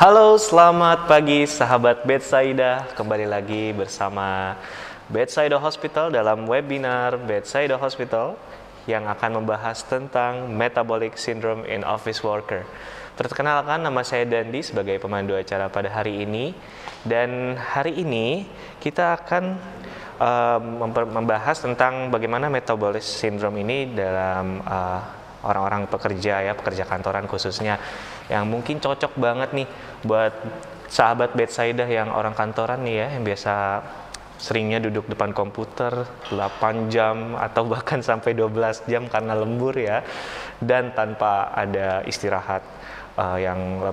Halo, selamat pagi sahabat Bethsaida. Kembali lagi bersama Bethsaida Hospital dalam webinar Bethsaida Hospital yang akan membahas tentang metabolic syndrome in office worker. Perkenalkan, nama saya Dandi sebagai pemandu acara pada hari ini. Dan hari ini kita akan membahas tentang bagaimana metabolic syndrome ini dalam orang-orang pekerja kantoran khususnya, yang mungkin cocok banget nih buat sahabat Bethsaida yang orang kantoran nih ya, yang biasa seringnya duduk depan komputer 8 jam atau bahkan sampai 12 jam karena lembur ya, dan tanpa ada istirahat yang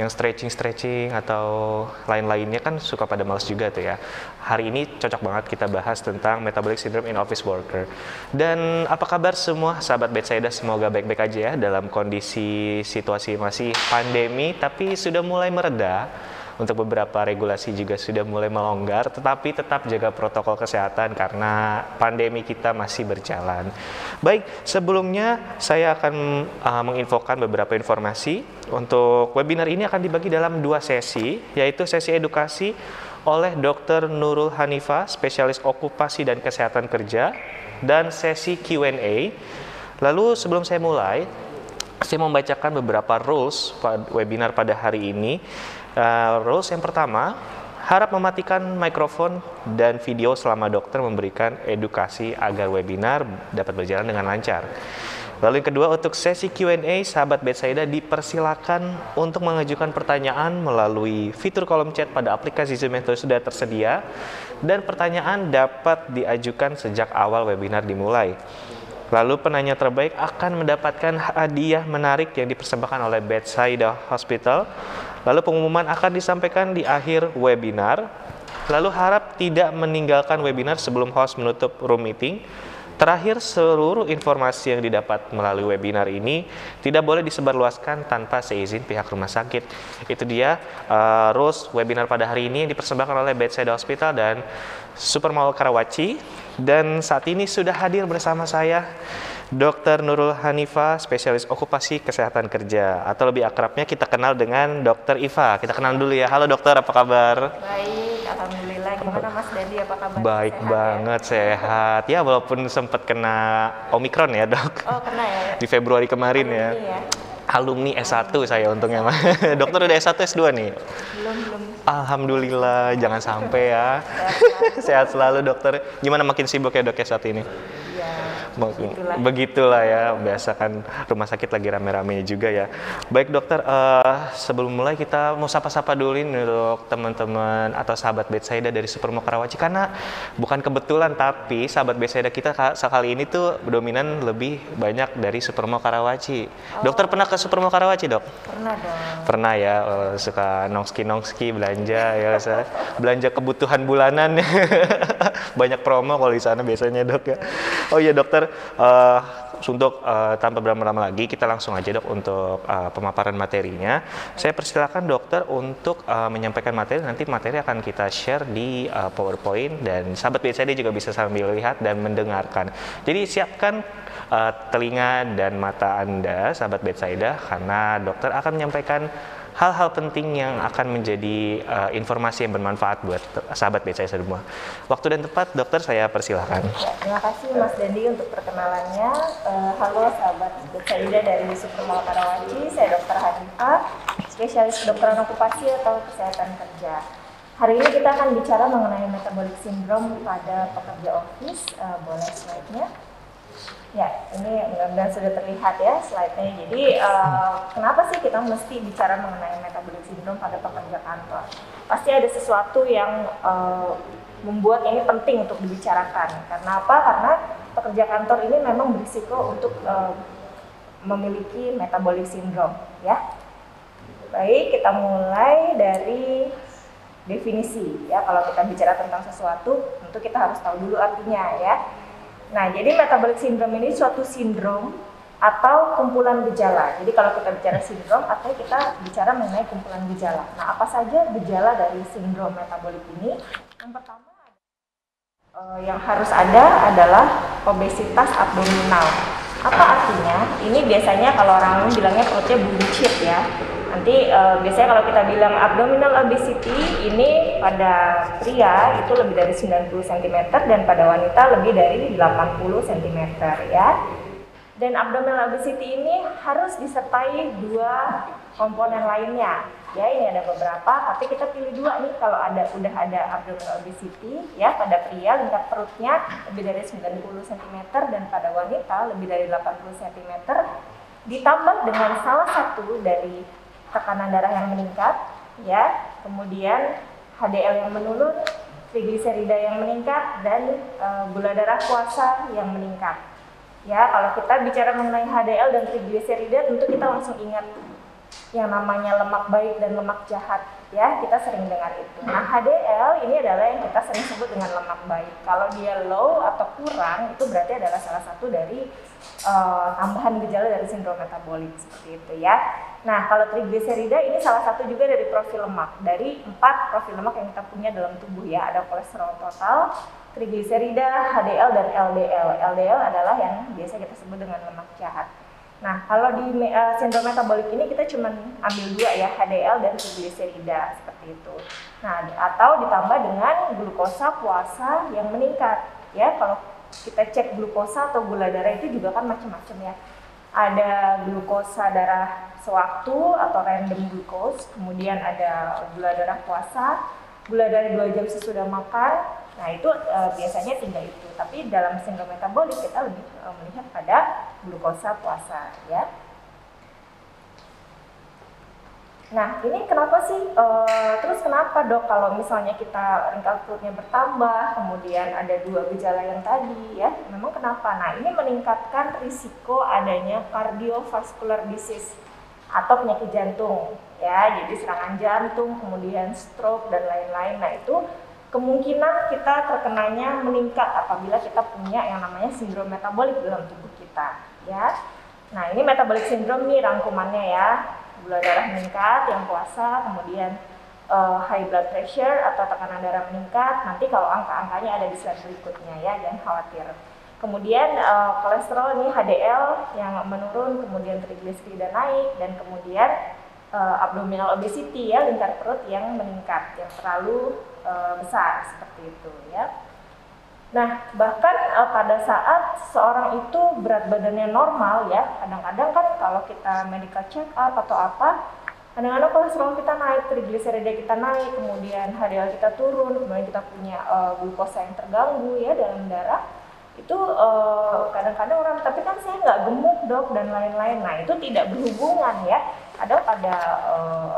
stretching atau lain-lainnya, kan suka pada males juga tuh ya. Hari ini cocok banget kita bahas tentang metabolic syndrome in office worker. Dan apa kabar semua sahabat Bethsaida? Semoga baik-baik aja ya dalam kondisi situasi masih pandemi, tapi sudah mulai mereda. Untuk beberapa regulasi juga sudah mulai melonggar, tetapi tetap jaga protokol kesehatan karena pandemi kita masih berjalan. Baik, sebelumnya saya akan menginfokan beberapa informasi. Untuk webinar ini akan dibagi dalam 2 sesi, yaitu sesi edukasi oleh Dr. Nurul Hanifah, spesialis okupasi dan kesehatan kerja, dan sesi Q&A. Lalu sebelum saya mulai, saya membacakan beberapa rules webinar pada hari ini. Rules yang pertama, harap mematikan mikrofon dan video selama dokter memberikan edukasi agar webinar dapat berjalan dengan lancar. Lalu yang kedua, untuk sesi Q&A, sahabat Bethsaida dipersilakan untuk mengajukan pertanyaan melalui fitur kolom chat pada aplikasi Zoom yang sudah tersedia, dan pertanyaan dapat diajukan sejak awal webinar dimulai. Lalu penanya terbaik akan mendapatkan hadiah menarik yang dipersembahkan oleh Bethsaida Hospital. Lalu pengumuman akan disampaikan di akhir webinar. Lalu harap tidak meninggalkan webinar sebelum host menutup room meeting. Terakhir, seluruh informasi yang didapat melalui webinar ini tidak boleh disebarluaskan tanpa seizin pihak rumah sakit. Itu dia rules webinar pada hari ini yang dipersembahkan oleh Bethsaida Hospital dan Supermall Karawaci. Dan saat ini sudah hadir bersama saya Dr. Nurul Hanifah, spesialis okupasi kesehatan kerja, atau lebih akrabnya kita kenal dengan Dr. Iva. Kita kenal dulu ya. Halo dokter, apa kabar? Baik, alhamdulillah. Gimana Mas Dandi, apa kabar? Baik sehat, banget, ya? sehat. Ya, walaupun sempat kena Omikron ya dok. Oh, kena ya? Di Februari kemarin ya. Alumni S1 saya untungnya. Dokter udah S1 S2 nih? Belum. Alhamdulillah, jangan sampai ya. Sehat selalu dokter. Gimana, makin sibuk ya dok ya saat ini? Begitulah ya, biasa kan rumah sakit lagi rame-rame juga ya. Baik dokter, sebelum mulai kita mau sapa-sapa dulu nih untuk teman-teman atau sahabat Bethsaida dari Supermall Karawaci, karena bukan kebetulan tapi sahabat Bethsaida kita sekali ini tuh dominan lebih banyak dari Supermall Karawaci. Dokter pernah ke Supermall Karawaci dok? Pernah dong. Pernah ya, suka nongski belanja ya, belanja kebutuhan bulanan. Banyak promo kalau di sana biasanya dok ya. Oh iya dokter, untuk tanpa berlama-lama lagi kita langsung aja dok untuk pemaparan materinya. Saya persilakan dokter untuk menyampaikan materi. Nanti materi akan kita share di PowerPoint dan sahabat Bethsaida juga bisa sambil lihat dan mendengarkan. Jadi siapkan telinga dan mata Anda sahabat Bethsaida, karena dokter akan menyampaikan hal-hal penting yang akan menjadi informasi yang bermanfaat buat sahabat Bethsaida semua. Waktu dan tempat, dokter saya persilahkan. Ya, terima kasih Mas Dandi untuk perkenalannya. Halo sahabat Bethsaida dari Supermall Karawaci, saya Dr. Hanifah, spesialis kedokteran okupasi atau kesehatan kerja. Hari ini kita akan bicara mengenai metabolic syndrome pada pekerja office. Boleh slide-nya? Ya, ini mudah-mudahan sudah terlihat ya slide-nya. Jadi, kenapa sih kita mesti bicara mengenai metabolic syndrome pada pekerja kantor? Pasti ada sesuatu yang membuat ini penting untuk dibicarakan. Karena apa? Karena pekerja kantor ini memang berisiko untuk memiliki metabolic syndrome, ya. Baik, kita mulai dari definisi ya. Kalau kita bicara tentang sesuatu, tentu kita harus tahu dulu artinya ya. Nah, jadi metabolic syndrome ini suatu sindrom atau kumpulan gejala. Jadi kalau kita bicara sindrom, artinya kita bicara mengenai kumpulan gejala. Nah, apa saja gejala dari sindrom metabolik ini? Yang pertama, yang harus ada adalah obesitas abdominal. Apa artinya? Ini biasanya kalau orang bilangnya perutnya buncit ya. Nanti biasanya kalau kita bilang abdominal obesity ini pada pria itu lebih dari 90 cm dan pada wanita lebih dari 80 cm ya. Dan abdominal obesity ini harus disertai dua komponen lainnya. Ya, ini ada beberapa, tapi kita pilih dua nih kalau udah ada abdominal obesity ya, pada pria lingkar perutnya lebih dari 90 cm dan pada wanita lebih dari 80 cm, ditambah dengan salah satu dari tekanan darah yang meningkat ya, kemudian HDL yang menurun, trigliserida yang meningkat, dan gula darah puasa yang meningkat. Ya, kalau kita bicara mengenai HDL dan trigliserida, tentu kita langsung ingat yang namanya lemak baik dan lemak jahat ya, kita sering dengar itu. Nah, HDL ini adalah yang kita sering sebut dengan lemak baik. Kalau dia low atau kurang, itu berarti adalah salah satu dari tambahan gejala dari sindrom metabolik seperti itu ya. Nah, kalau trigliserida ini salah satu juga dari profil lemak. Dari 4 profil lemak yang kita punya dalam tubuh ya, ada kolesterol total, trigliserida, HDL, dan LDL. LDL adalah yang biasa kita sebut dengan lemak jahat. Nah, kalau di sindrom metabolik ini kita cuma ambil dua ya, HDL dan trigliserida seperti itu. Nah, atau ditambah dengan glukosa puasa yang meningkat ya. Kalau kita cek glukosa atau gula darah itu juga kan macam-macam ya. Ada glukosa darah sewaktu atau random glucose, kemudian ada gula darah puasa, gula darah 2 jam sesudah makan. Nah, itu biasanya tinggal itu. Tapi dalam sindrom metabolik kita lebih melihat pada glukosa puasa ya. Nah, ini kenapa sih? Terus kenapa dok kalau misalnya kita lingkar perutnya bertambah, kemudian ada 2 gejala yang tadi ya? Memang kenapa? Nah, ini meningkatkan risiko adanya cardiovascular disease atau penyakit jantung ya. Jadi serangan jantung, kemudian stroke dan lain-lain. Nah, itu kemungkinan kita terkenanya meningkat apabila kita punya yang namanya sindrom metabolik dalam tubuh kita ya. Nah, ini metabolic syndrome nih rangkumannya ya. Gula darah meningkat yang puasa, kemudian high blood pressure atau tekanan darah meningkat. Nanti kalau angka-angkanya ada di slide berikutnya ya, jangan khawatir. Kemudian kolesterol ini HDL yang menurun, kemudian trigliserida naik, dan kemudian abdominal obesity ya, lingkar perut yang meningkat, yang terlalu besar seperti itu ya. Nah, bahkan pada saat seorang itu berat badannya normal ya, kadang-kadang kan kalau kita medical check up atau apa, kadang-kadang kolesterol kita naik, trigliserida kita naik, kemudian HDL kita turun, kemudian kita punya glukosa yang terganggu ya dalam darah. Itu kadang-kadang orang, tapi kan saya nggak gemuk dok dan lain-lain. Nah, itu tidak berhubungan ya. Ada pada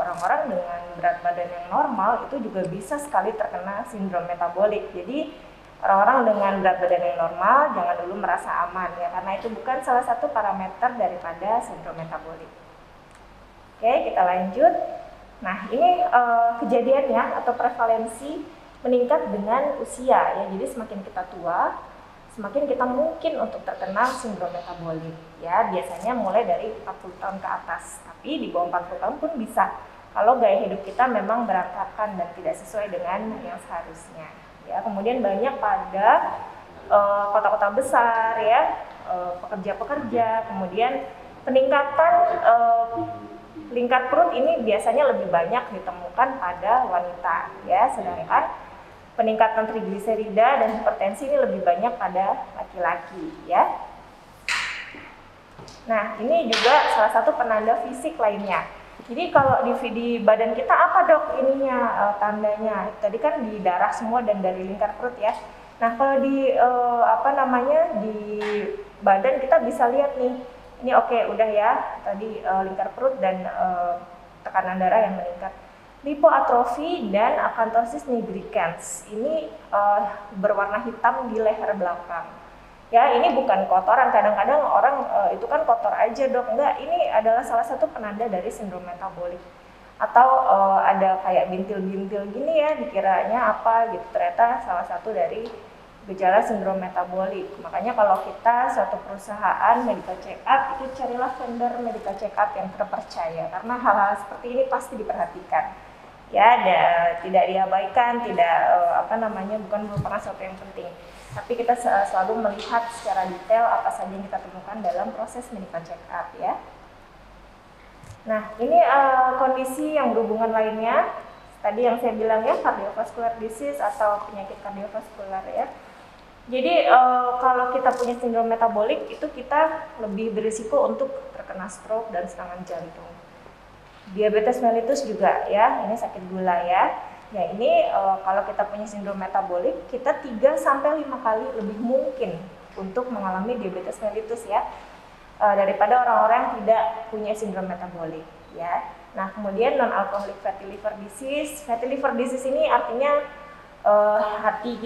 orang-orang dengan berat badan yang normal itu juga bisa sekali terkena sindrom metabolik. Jadi orang-orang dengan berat badan yang normal jangan dulu merasa aman ya, karena itu bukan salah satu parameter daripada sindrom metabolik. Oke, kita lanjut. Nah, ini kejadiannya atau prevalensi meningkat dengan usia ya. Jadi semakin kita tua, semakin kita mungkin untuk terkena sindrom metabolik ya. Biasanya mulai dari 40 tahun ke atas, tapi di bawah 40 tahun pun bisa kalau gaya hidup kita memang berantakan dan tidak sesuai dengan yang seharusnya ya. Kemudian banyak pada kota-kota besar ya, pekerja-pekerja, kemudian peningkatan lingkar perut ini biasanya lebih banyak ditemukan pada wanita ya, sedangkan peningkatan trigliserida dan hipertensi ini lebih banyak pada laki-laki ya. Nah, ini juga salah satu penanda fisik lainnya. Jadi kalau di badan kita apa dok ininya tandanya? Tadi kan di darah semua dan dari lingkar perut ya. Nah, kalau di di badan kita bisa lihat nih. Ini oke, udah ya. Tadi lingkar perut dan tekanan darah yang meningkat. Lipoatrofi dan akanthosis nigricans ini berwarna hitam di leher belakang. Ya, ini bukan kotoran. Kadang-kadang orang itu kan kotor aja dok. Enggak, ini adalah salah satu penanda dari sindrom metabolik. Atau ada kayak bintil-bintil gini ya, dikiranya apa gitu. Ternyata salah satu dari gejala sindrom metabolik. Makanya kalau kita suatu perusahaan medical check up, itu carilah vendor medical check up yang terpercaya. Karena hal-hal seperti ini pasti diperhatikan. Ya, tidak diabaikan, tidak bukan merupakan sesuatu yang penting. Tapi kita selalu melihat secara detail apa saja yang kita temukan dalam proses medical check up ya. Nah, ini kondisi yang berhubungan lainnya. Tadi yang saya bilang ya, cardiovascular disease atau penyakit kardiovaskular ya. Jadi kalau kita punya sindrom metabolik itu kita lebih berisiko untuk terkena stroke dan serangan jantung. Diabetes mellitus juga ya, ini sakit gula ya. Ya ini kalau kita punya sindrom metabolik, kita 3-5 kali lebih mungkin untuk mengalami diabetes mellitus ya, daripada orang-orang yang tidak punya sindrom metabolik ya. Nah kemudian non-alcoholic fatty liver disease. Fatty liver disease ini artinya hati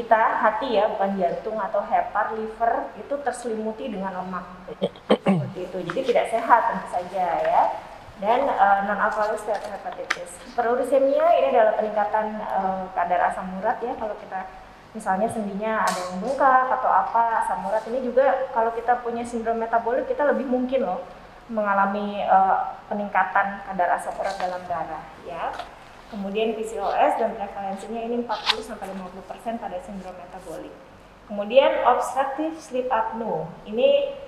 ya, bukan jantung atau hepar, liver itu terselimuti dengan lemak seperti itu. Jadi tidak sehat tentu saja ya. Dan non-alcoholic steatohepatitis. Hiperuricemia ini adalah peningkatan kadar asam urat ya. Kalau kita misalnya sendinya ada yang bengkak atau apa, asam urat ini juga kalau kita punya sindrom metabolik kita lebih mungkin loh mengalami peningkatan kadar asam urat dalam darah ya. Kemudian PCOS dan prevalensinya ini 40-50% pada sindrom metabolik. Kemudian obstructive sleep apnea. Ini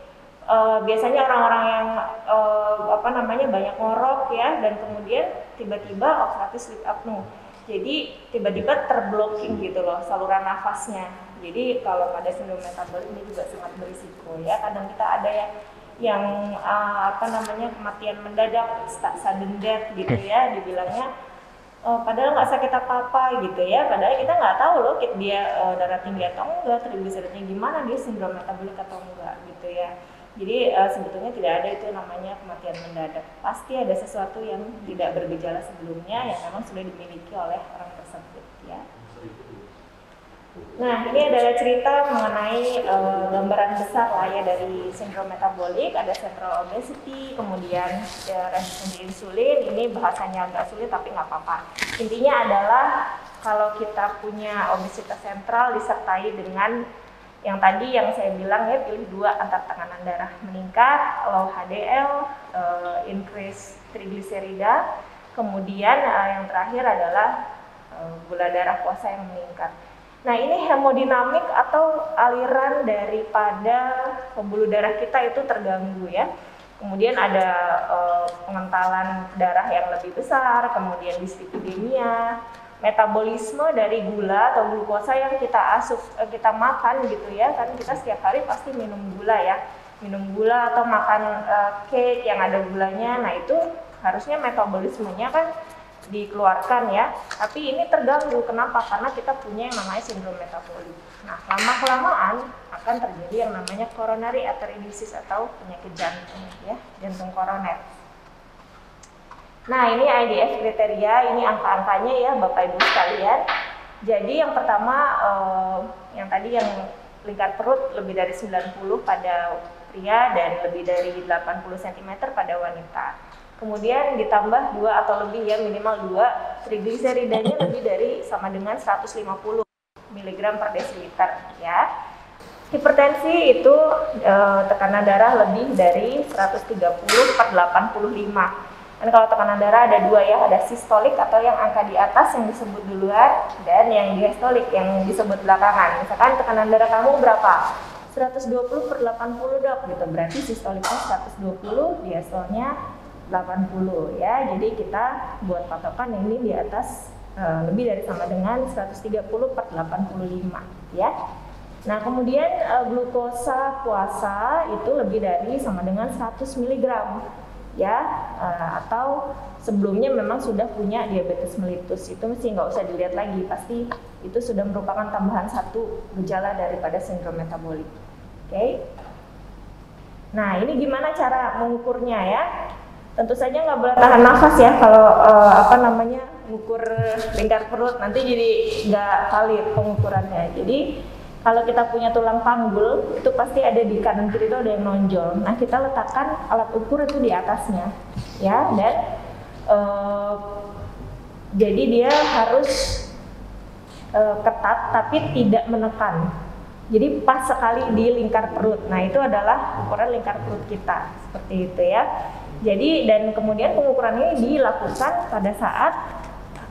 biasanya orang-orang yang banyak ngorok ya, dan kemudian tiba-tiba obstructive sleep apnea. Jadi tiba-tiba terblocking gitu loh saluran nafasnya. Jadi kalau pada sindrom metabolik ini juga sangat berisiko ya. Kadang kita ada yang kematian mendadak, sudden death gitu ya, dibilangnya padahal nggak sakit apa-apa gitu ya, padahal kita nggak tahu loh dia darah tinggi atau enggak, triglyceridnya gimana, dia sindrom metabolik atau enggak gitu ya. Jadi sebetulnya tidak ada itu namanya kematian mendadak, pasti ada sesuatu yang tidak bergejala sebelumnya yang memang sudah dimiliki oleh orang tersebut ya. Nah ini adalah cerita mengenai gambaran besar lah ya dari sindrom metabolik. Ada central obesity, kemudian resistensi insulin. Ini bahasanya agak sulit tapi nggak apa-apa. Intinya adalah kalau kita punya obesitas sentral disertai dengan yang tadi yang saya bilang ya, pilih dua, antar tekanan darah meningkat, low HDL, increase triglycerida, kemudian yang terakhir adalah gula darah puasa yang meningkat. Nah ini hemodinamik atau aliran daripada pembuluh darah kita itu terganggu ya. Kemudian ada pengentalan darah yang lebih besar, kemudian dislipidemia, metabolisme dari gula atau glukosa yang kita makan gitu ya. Kan kita setiap hari pasti minum gula ya. Minum gula atau makan cake yang ada gulanya. Nah itu harusnya metabolismenya kan dikeluarkan ya, tapi ini terganggu. Kenapa? Karena kita punya yang namanya sindrom metabolik. Nah, lama-kelamaan akan terjadi yang namanya coronary artery disease atau penyakit jantung ya, jantung koroner. Nah, ini IDF kriteria, ini angka-angkanya ya Bapak Ibu sekalian. Jadi yang pertama yang tadi yang lingkar perut lebih dari 90 pada pria dan lebih dari 80 cm pada wanita. Kemudian ditambah 2 atau lebih ya, minimal 2, trigliseridanya lebih dari sama dengan 150 mg per desiliter ya. Hipertensi itu tekanan darah lebih dari 130 per 85. Dan kalau tekanan darah ada 2 ya, ada sistolik atau yang angka di atas yang disebut duluan, dan yang diastolik yang disebut belakangan. Misalkan tekanan darah kamu berapa? 120 per 80 dok gitu, berarti sistoliknya 120, diastolnya 80 ya. Jadi kita buat patokan ini di atas lebih dari sama dengan 130 per 85 ya. Nah kemudian glukosa puasa itu lebih dari sama dengan 100 mg ya, atau sebelumnya memang sudah punya diabetes mellitus, itu mesti nggak usah dilihat lagi, pasti itu sudah merupakan tambahan satu gejala daripada sindrom metabolik. Oke. Nah ini gimana cara mengukurnya ya? Tentu saja nggak boleh tahan nafas ya kalau mengukur lingkar perut, nanti jadi nggak valid pengukurannya. Jadi kalau kita punya tulang panggul itu pasti ada di kanan kiri itu ada yang nonjol. Nah kita letakkan alat ukur itu di atasnya ya, dan jadi dia harus ketat tapi tidak menekan. Jadi pas sekali di lingkar perut. Nah itu adalah ukuran lingkar perut kita seperti itu ya. Jadi dan kemudian pengukuran ini dilakukan pada saat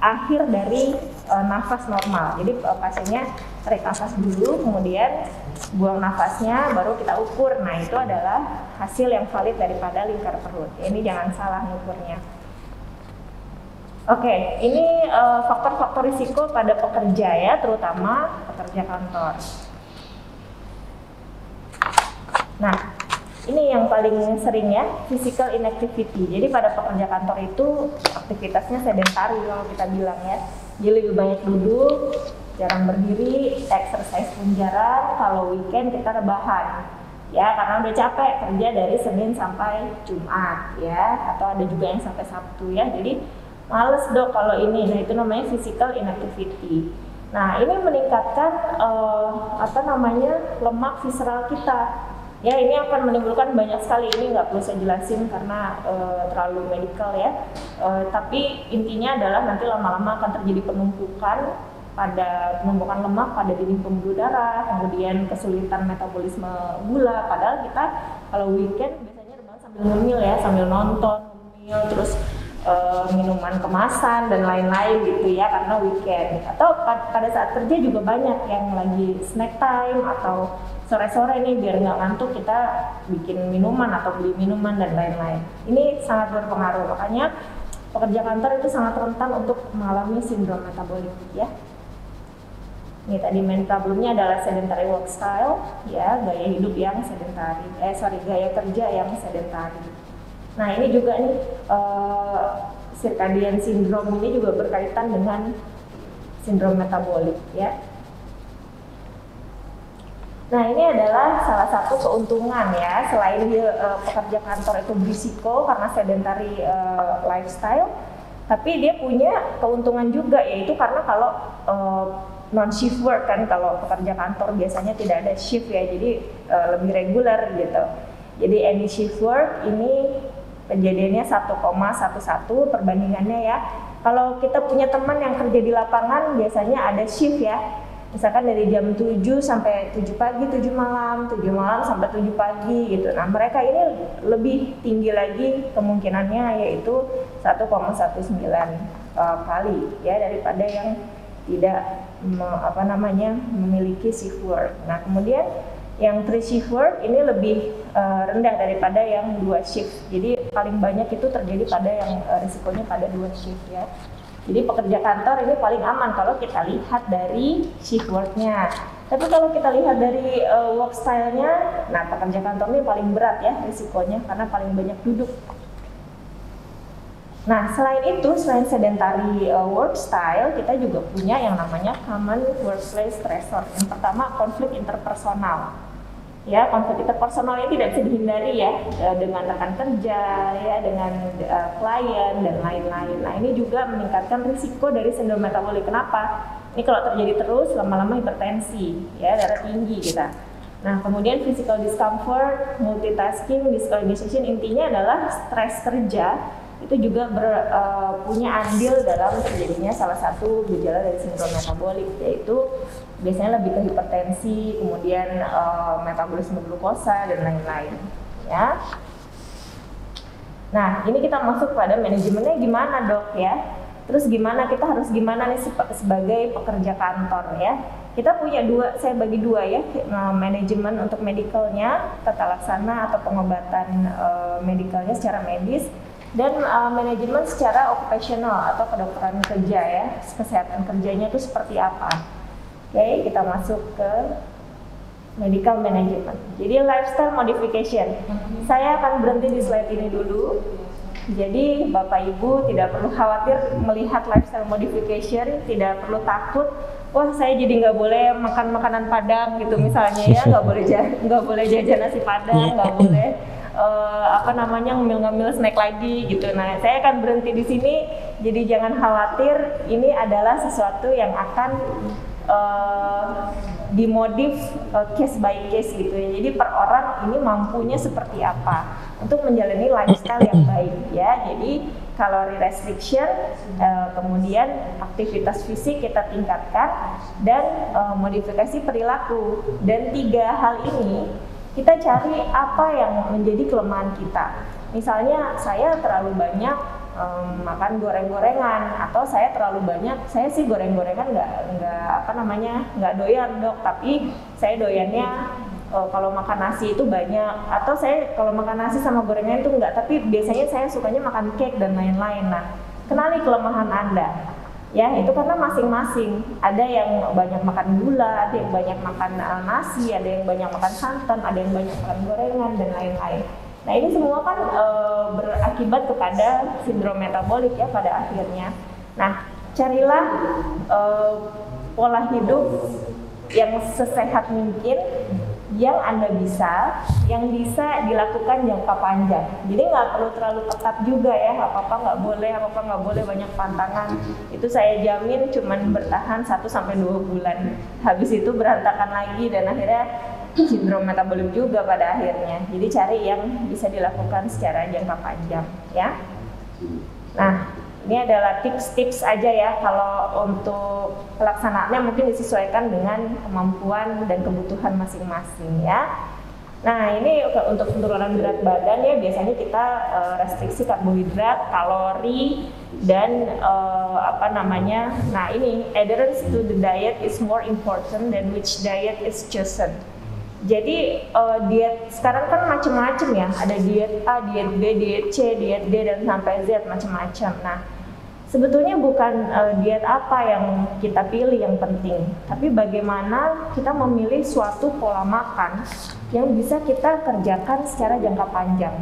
akhir dari nafas normal. Jadi pasiennya tarik nafas dulu, kemudian buang nafasnya, baru kita ukur. Nah, itu adalah hasil yang valid daripada lingkar perut. Ini jangan salah ngukurnya. Oke, ini faktor-faktor risiko pada pekerja ya, terutama pekerja kantor. Nah, ini yang paling sering ya, physical inactivity. Jadi pada pekerja kantor itu aktivitasnya sedentari kalau kita bilang ya. Jadi lebih banyak duduk, jarang berdiri, exercise pun jarang. Kalau weekend kita rebahan, ya karena udah capek kerja dari Senin sampai Jumat ya, atau ada juga yang sampai Sabtu ya. Jadi males dok kalau ini. Nah, itu namanya physical inactivity. Nah, ini meningkatkan lemak visceral kita. Ya, ini akan menimbulkan banyak sekali, ini nggak perlu saya jelasin karena terlalu medikal ya. Tapi intinya adalah nanti lama-lama akan terjadi penumpukan lemak pada dinding pembuluh darah, kemudian kesulitan metabolisme gula. Padahal kita kalau weekend biasanya rebahan sambil ngemil ya, sambil nonton, ngemil, terus minuman kemasan dan lain-lain gitu ya, karena weekend. Atau pada saat kerja juga banyak yang lagi snack time atau sore-sore nih biar nggak ngantuk kita bikin minuman atau beli minuman dan lain-lain. Ini sangat berpengaruh, makanya pekerja kantor itu sangat rentan untuk mengalami sindrom metabolik ya. Ini tadi main problemnya adalah sedentary work style ya, gaya hidup yang sedentari, gaya kerja yang sedentari. Nah, ini juga nih circadian syndrome ini juga berkaitan dengan sindrom metabolik ya. Nah, ini adalah salah satu keuntungan ya, selain pekerja kantor itu berisiko karena sedentary lifestyle, tapi dia punya keuntungan juga, yaitu karena kalau non shift work kan, kalau pekerja kantor biasanya tidak ada shift ya, jadi lebih reguler gitu. Jadi any shift work ini kejadiannya 1,11 perbandingannya ya. Kalau kita punya teman yang kerja di lapangan biasanya ada shift ya. Misalkan dari jam 7 sampai 7 pagi, 7 malam, 7 malam sampai 7 pagi gitu. Nah, mereka ini lebih tinggi lagi kemungkinannya, yaitu 1,19 kali ya daripada yang tidak memiliki shift work. Nah, kemudian yang 3 shift work ini lebih rendah daripada yang 2 shift. Jadi paling banyak itu terjadi pada yang risikonya pada 2 shift ya. Jadi pekerja kantor ini paling aman kalau kita lihat dari shift work-nya. Tapi kalau kita lihat dari work style-nya, nah pekerja kantor ini paling berat ya risikonya karena paling banyak duduk. Nah, selain itu, selain sedentary work style, kita juga punya yang namanya common workplace stressor. Yang pertama, konflik interpersonal. Ya, konflik interpersonal ini tidak bisa dihindari ya, dengan rekan kerja, ya, dengan klien dan lain-lain. Nah, ini juga meningkatkan risiko dari sindrom metabolik. Kenapa? Ini kalau terjadi terus, lama-lama hipertensi, ya, darah tinggi kita. Nah, kemudian physical discomfort, multitasking, disorganization, intinya adalah stres kerja itu juga punya andil dalam terjadinya salah satu gejala dari sindrom metabolik, yaitu biasanya lebih ke hipertensi, kemudian metabolisme glukosa dan lain-lain ya. Nah, ini kita masuk pada manajemennya gimana dok ya. Terus kita harus gimana nih sebagai pekerja kantor ya. Kita punya saya bagi dua ya, manajemen untuk medikalnya, tata laksana atau pengobatan medikalnya secara medis, dan manajemen secara occupational atau kedokteran kerja ya, kesehatan kerjanya itu seperti apa. Oke, kita masuk ke medical management. Jadi lifestyle modification. Saya akan berhenti di slide ini dulu. Jadi Bapak Ibu tidak perlu khawatir melihat lifestyle modification, tidak perlu takut. Wah, saya jadi nggak boleh makan makanan Padang gitu misalnya ya, nggak boleh jajan nasi Padang, nggak boleh ngambil snack lagi gitu. Nah, saya akan berhenti di sini. Jadi jangan khawatir, ini adalah sesuatu yang akan dimodif case by case gitu ya. Jadi per orang ini mampunya seperti apa untuk menjalani lifestyle yang baik ya. Jadi calorie restriction, kemudian aktivitas fisik kita tingkatkan, dan modifikasi perilaku. Dan 3 hal ini kita cari apa yang menjadi kelemahan kita. Misalnya saya terlalu banyak makan goreng-gorengan, atau saya terlalu banyak, saya sih goreng-gorengan nggak doyan dok, tapi saya doyannya kalau makan nasi itu banyak, atau saya kalau makan nasi sama gorengan itu enggak, tapi biasanya saya sukanya makan cake dan lain-lain. Nah, kenali kelemahan Anda. Ya, itu karena masing-masing. Ada yang banyak makan gula, ada yang banyak makan nasi, ada yang banyak makan santan, ada yang banyak makan gorengan dan lain-lain. Nah, ini semua kan berakibat kepada sindrom metabolik ya pada akhirnya. Nah, carilah pola hidup yang sesehat mungkin, yang Anda bisa dilakukan jangka panjang. Jadi nggak perlu terlalu ketat juga ya, apa-apa nggak boleh banyak pantangan. Itu saya jamin cuman bertahan 1-2 bulan. Habis itu berantakan lagi dan akhirnya sindrom metabolik juga pada akhirnya. Jadi cari yang bisa dilakukan secara jangka panjang ya. Nah, ini adalah tips-tips aja ya, kalau untuk pelaksanaannya mungkin disesuaikan dengan kemampuan dan kebutuhan masing-masing ya. Nah, ini untuk penurunan berat badan ya, biasanya kita restriksi karbohidrat, kalori, dan nah ini adherence to the diet is more important than which diet is chosen. Jadi diet sekarang kan macam-macam ya, ada diet A, diet B, diet C, diet D, dan sampai Z, macam-macam. Nah, sebetulnya bukan diet apa yang kita pilih yang penting, tapi bagaimana kita memilih suatu pola makan yang bisa kita kerjakan secara jangka panjang.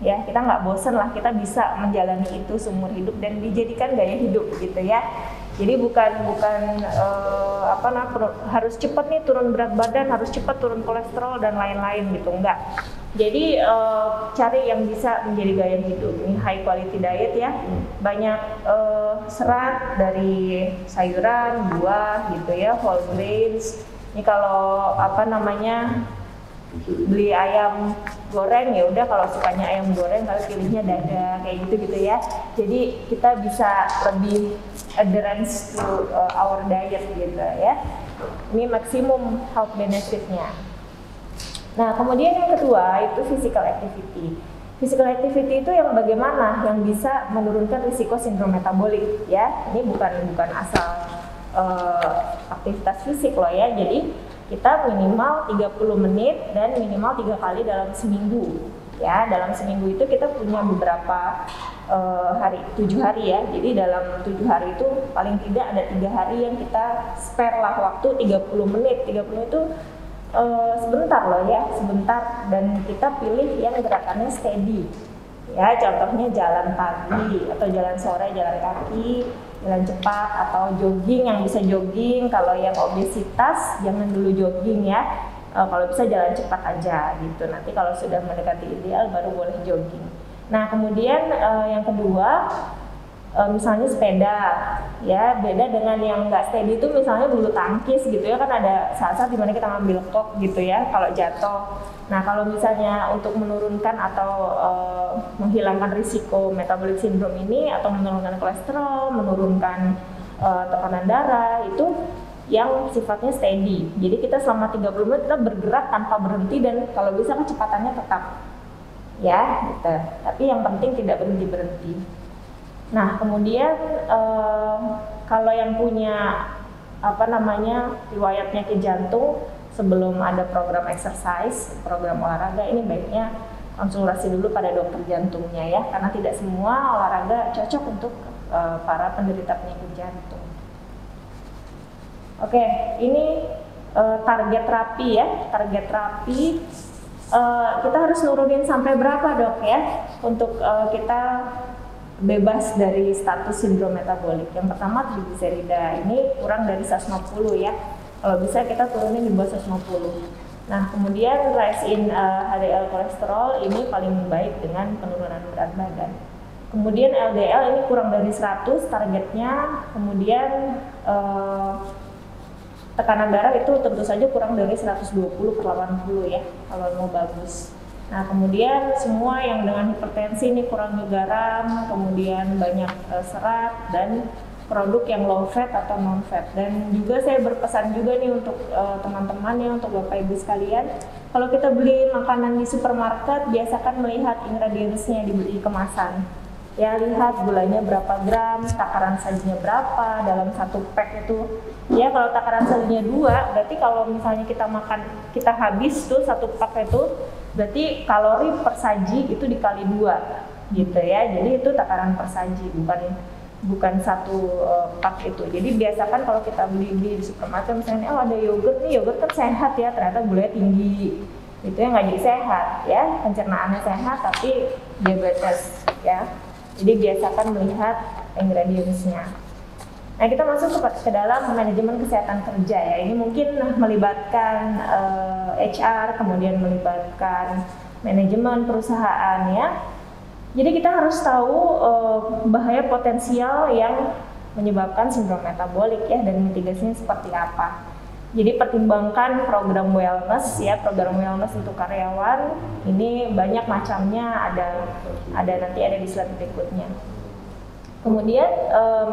Ya, kita nggak bosan lah, kita bisa menjalani itu seumur hidup dan dijadikan gaya hidup gitu ya. Jadi bukan harus cepat nih turun berat badan, harus cepat turun kolesterol dan lain-lain gitu, enggak. Jadi cari yang bisa menjadi gaya hidup. Ini high quality diet ya, banyak serat dari sayuran, buah gitu ya, whole grains. Ini kalau beli ayam goreng ya udah, kalau sukanya ayam goreng kalau pilihnya dada kayak gitu ya. Jadi kita bisa lebih adherence to our diet gitu ya. Ini maksimum health benefitnya. Nah, kemudian yang kedua itu physical activity. Physical activity itu yang bagaimana yang bisa menurunkan risiko sindrom metabolik ya. Ini bukan asal aktivitas fisik loh ya. Jadi kita minimal 30 menit dan minimal 3 kali dalam seminggu. Ya, dalam seminggu itu kita punya beberapa 7 hari ya. Jadi dalam 7 hari itu paling tidak ada 3 hari yang kita spare lah waktu 30 menit. 30 itu sebentar loh ya, sebentar, dan kita pilih yang gerakannya steady. Ya, contohnya jalan pagi atau jalan sore, jalan kaki, jalan cepat, atau jogging yang bisa jogging. Kalau yang obesitas jangan dulu jogging ya. Kalau bisa jalan cepat aja gitu. Nanti kalau sudah mendekati ideal baru boleh jogging. Nah, kemudian yang kedua misalnya sepeda ya, beda dengan yang nggak steady itu misalnya bulu tangkis gitu ya, kan ada saat-saat dimana kita ngambil kok gitu ya kalau jatuh. Nah, kalau misalnya untuk menurunkan atau menghilangkan risiko metabolic syndrome ini, atau menurunkan kolesterol, menurunkan tekanan darah, itu yang sifatnya steady. Jadi kita selama 30 menit kita bergerak tanpa berhenti, dan kalau bisa kecepatannya tetap ya gitu. Tapi yang penting tidak berhenti-berhenti. Nah, kemudian kalau yang punya riwayat penyakit jantung, sebelum ada program exercise, program olahraga, ini baiknya konsultasi dulu pada dokter jantungnya ya, karena tidak semua olahraga cocok untuk para penderita penyakit jantung. Oke, ini target terapi ya. Target terapi kita harus nurunin sampai berapa dok ya untuk kita bebas dari status sindrom metabolik. Yang pertama, trigliserida ini kurang dari 150 ya. Kalau bisa kita turunin di bawah 150. Nah, kemudian rise in HDL kolesterol ini paling baik dengan penurunan berat badan. Kemudian LDL ini kurang dari 100 targetnya. Kemudian tekanan darah itu tentu saja kurang dari 120/80 ya kalau mau bagus. Nah, kemudian semua yang dengan hipertensi ini kurang garam, kemudian banyak serat, dan produk yang low fat atau non fat. Dan juga saya berpesan juga nih untuk teman-teman ya, untuk Bapak Ibu sekalian, kalau kita beli makanan di supermarket, biasakan melihat ingredients-nya di kemasan. Ya, lihat gulanya berapa gram, takaran sajinya berapa dalam satu pack itu. Ya, kalau takaran sajinya 2, berarti kalau misalnya kita habis tuh satu pack itu, berarti kalori per saji itu dikali 2 gitu ya. Jadi itu takaran per saji, bukan satu pack itu. Jadi biasakan kalau kita beli di supermarket misalnya, oh ada yogurt nih, yogurt kan sehat ya, ternyata gulanya tinggi. Itu yang nggak jadi sehat ya, pencernaannya sehat tapi diabetes ya. Jadi biasakan melihat ingredients-nya. Nah, kita masuk ke dalam manajemen kesehatan kerja ya. Ini mungkin melibatkan HR, kemudian melibatkan manajemen perusahaan ya. Jadi kita harus tahu bahaya potensial yang menyebabkan sindrom metabolik ya, dan mitigasinya seperti apa. Jadi pertimbangkan program wellness ya, program wellness untuk karyawan ini banyak macamnya, ada nanti ada di slide berikutnya. Kemudian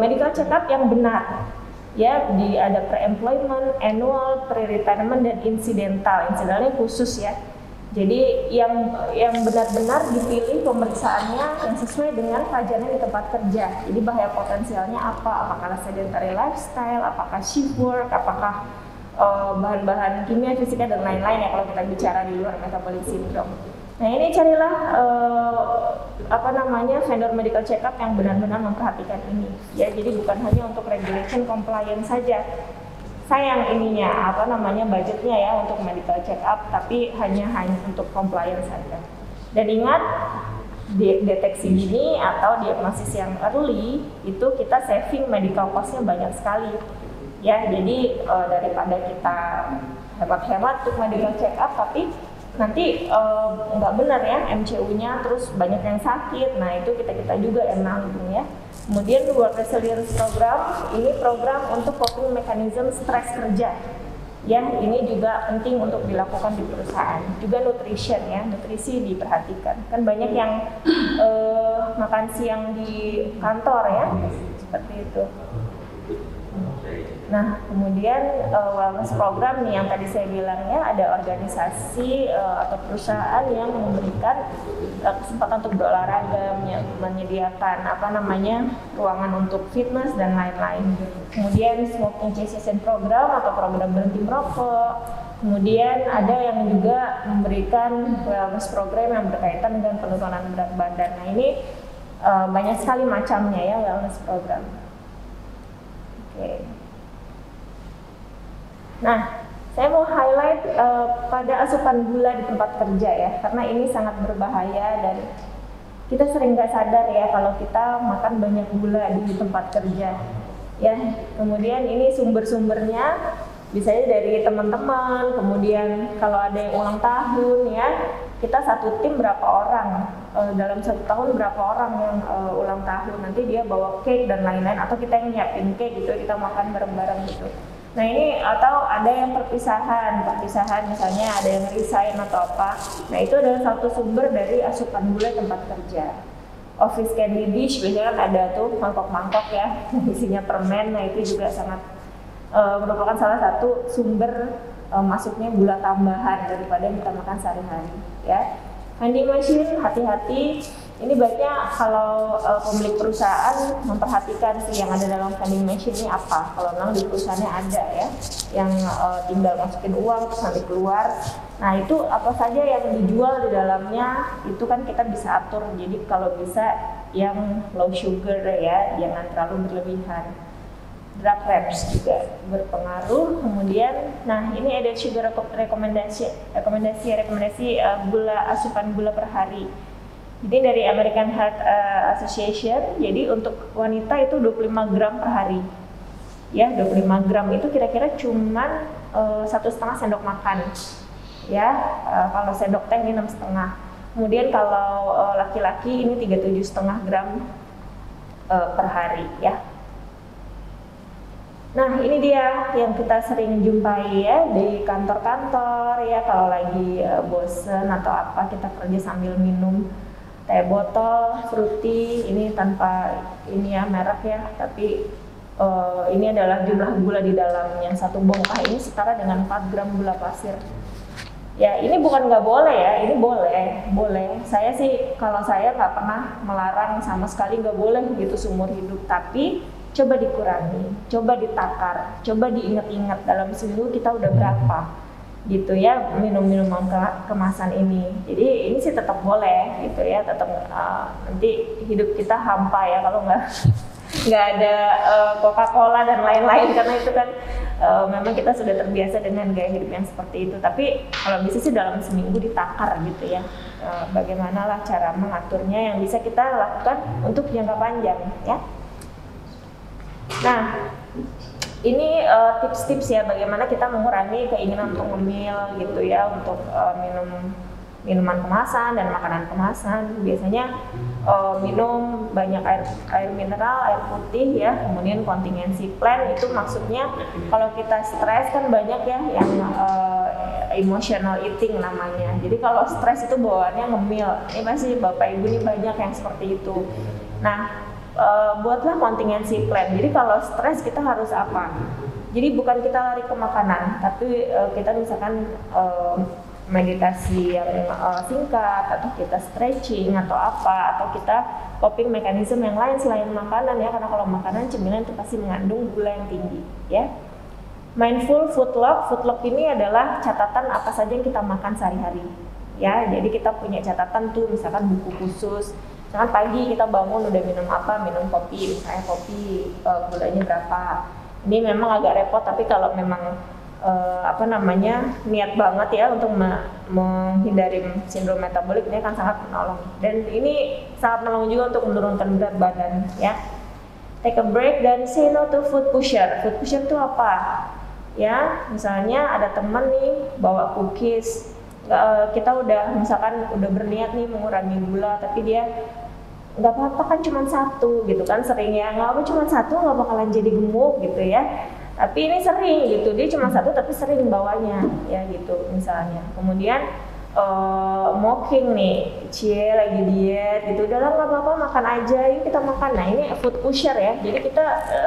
medical check up yang benar ya, ada pre-employment, annual, pre-retirement, dan incidental. Incidentalnya khusus ya. Jadi yang benar-benar dipilih pemeriksaannya yang sesuai dengan kajiannya di tempat kerja. Jadi bahaya potensialnya apa? Apakah sedentary lifestyle, apakah shift work, apakah bahan-bahan kimia, fisika, dan lain-lain ya kalau kita bicara di luar metabolic syndrome. Nah, ini carilah vendor medical check up yang benar-benar memperhatikan ini ya. Jadi bukan hanya untuk regulation compliance saja. Sayang ininya budgetnya ya untuk medical check up, tapi hanya untuk compliance saja. Dan ingat, deteksi dini atau diagnosis yang early itu kita saving medical cost-nya banyak sekali. Ya, jadi daripada kita hemat-hemat untuk medical check up tapi nanti nggak benar ya MCU-nya, terus banyak yang sakit. Nah, itu kita juga yang nanggung ya. Kemudian work resilience program, ini program untuk coping mechanism stres kerja. Ya, ini juga penting untuk dilakukan di perusahaan. Juga nutrition ya, nutrisi diperhatikan. Kan banyak yang makan siang di kantor ya, seperti itu. Nah, kemudian wellness program nih yang tadi saya bilang ya, ada organisasi atau perusahaan yang memberikan kesempatan untuk berolahraga, menyediakan ruangan untuk fitness dan lain-lain. Kemudian smoking cessation program atau program berhenti merokok. Kemudian ada yang juga memberikan wellness program yang berkaitan dengan penurunan berat badan. Nah, ini banyak sekali macamnya ya wellness program. Oke. Nah, saya mau highlight pada asupan gula di tempat kerja ya, karena ini sangat berbahaya dan kita sering nggak sadar ya kalau kita makan banyak gula di tempat kerja. Ya, kemudian ini sumber-sumbernya biasanya dari teman-teman, kemudian kalau ada yang ulang tahun ya, kita satu tim berapa orang, dalam satu tahun berapa orang yang ulang tahun, nanti dia bawa cake dan lain-lain, atau kita yang nyiapin cake gitu, kita makan bareng-bareng gitu. Nah, ini atau ada yang perpisahan misalnya ada yang resign atau apa. Nah, itu adalah satu sumber dari asupan gula tempat kerja. Office candy dish biasanya kan ada tuh mangkok-mangkok ya isinya permen. Nah, itu juga sangat merupakan salah satu sumber masuknya gula tambahan daripada yang kita makan sehari-hari ya. Vending machine, hati-hati. Ini baiknya kalau pemilik perusahaan memperhatikan sih yang ada dalam vending machine ini apa. Kalau memang di perusahaannya ada ya, yang tinggal masukin uang terus nanti keluar. Nah, itu apa saja yang dijual di dalamnya itu kan kita bisa atur. Jadi kalau bisa yang low sugar ya, jangan terlalu berlebihan. Drug wraps juga berpengaruh. Kemudian, nah ini ada sugar rekomendasi gula, asupan gula per hari. Jadi dari American Heart Association, jadi untuk wanita itu 25 gram per hari. Ya, 25 gram itu kira-kira cuman 1,5 sendok makan. Ya, kalau sendok teh ini 6,5. Kemudian kalau laki-laki ini 37,5 gram per hari ya. Nah, ini dia yang kita sering jumpai ya di kantor-kantor ya, kalau lagi bosen atau apa, kita kerja sambil minum teh botol fruity, ini tanpa ini ya merek ya, tapi ini adalah jumlah gula di dalamnya. Satu bongkah ini setara dengan 4 gram gula pasir Ya ini bukan nggak boleh ya, ini boleh. Saya sih kalau saya nggak pernah melarang sama sekali nggak boleh gitu seumur hidup. Tapi coba dikurangi, coba ditakar, coba diingat-ingat dalam seminggu kita udah berapa gitu ya minum minuman kemasan ini. Jadi ini sih tetap boleh gitu ya, tetap nanti hidup kita hampa ya kalau nggak ada Coca-Cola dan lain-lain karena itu kan memang kita sudah terbiasa dengan gaya hidup yang seperti itu. Tapi kalau bisa sih dalam seminggu ditakar gitu ya, bagaimana lah cara mengaturnya yang bisa kita lakukan untuk jangka panjang ya. Nah ini tips-tips ya bagaimana kita mengurangi keinginan untuk ngemil gitu ya, untuk minum minuman kemasan dan makanan kemasan. Biasanya minum banyak air mineral, air putih ya, kemudian contingency plan itu maksudnya kalau kita stres kan banyak ya yang emotional eating namanya. Jadi kalau stres itu bawaannya ngemil. Ini pasti Bapak Ibu nih banyak yang seperti itu. Nah, buatlah contingency plan. Jadi kalau stres kita harus apa? Jadi bukan kita lari ke makanan, tapi kita misalkan meditasi yang singkat, atau kita stretching atau apa, atau kita coping mechanism yang lain selain makanan ya, karena kalau makanan cemilan itu pasti mengandung gula yang tinggi ya. Mindful food log ini adalah catatan apa saja yang kita makan sehari-hari ya. Jadi kita punya catatan tuh, misalkan buku khusus. Misalkan pagi kita bangun udah minum apa, minum kopi, misalnya kopi gulanya berapa. Ini memang agak repot, tapi kalau memang niat banget ya untuk menghindari sindrom metabolik, ini akan sangat menolong. Dan ini sangat menolong juga untuk menurunkan berat badan ya. Take a break dan say no to food pusher. Food pusher itu apa? Ya, misalnya ada teman nih bawa cookies, kita misalkan udah berniat nih mengurangi gula, tapi dia nggak apa-apa kan cuma satu gitu kan, sering ya, nggak apa cuma satu nggak bakalan jadi gemuk gitu ya. Tapi ini sering gitu, dia cuma satu tapi sering bawanya ya gitu misalnya. Kemudian mocking nih, cie lagi diet gitu, udahlah nggak apa-apa makan aja, yuk kita makan. Nah ini food pusher ya, jadi kita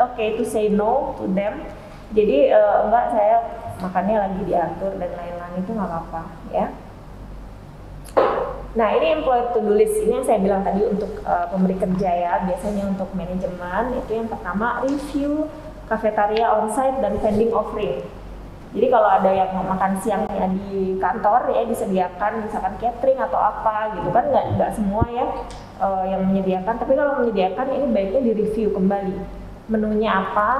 okay to say no to them. Jadi enggak, saya makannya lagi diatur dan lain-lain, itu nggak apa-apa ya. Nah ini employer to do list, ini yang saya bilang tadi untuk pemberi kerja ya. Biasanya untuk manajemen itu yang pertama review kafetaria onsite dan vending offering. Jadi kalau ada yang makan siangnya di kantor ya disediakan misalkan catering atau apa gitu kan, nggak semua ya yang menyediakan. Tapi kalau menyediakan ini baiknya direview kembali menunya apa,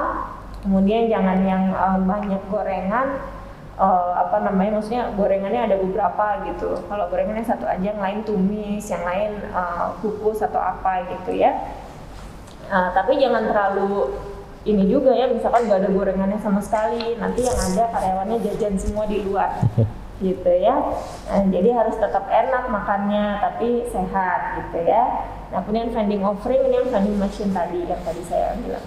kemudian jangan yang banyak gorengan. Maksudnya gorengannya ada beberapa gitu. Kalau gorengannya satu aja, yang lain tumis, yang lain kukus atau apa gitu ya. Tapi jangan terlalu ini juga ya, misalkan gak ada gorengannya sama sekali, nanti yang ada karyawannya jajan semua di luar gitu ya. Jadi harus tetap enak makannya tapi sehat gitu ya. Nah kemudian vending offering, ini yang vending machine tadi yang tadi saya bilang.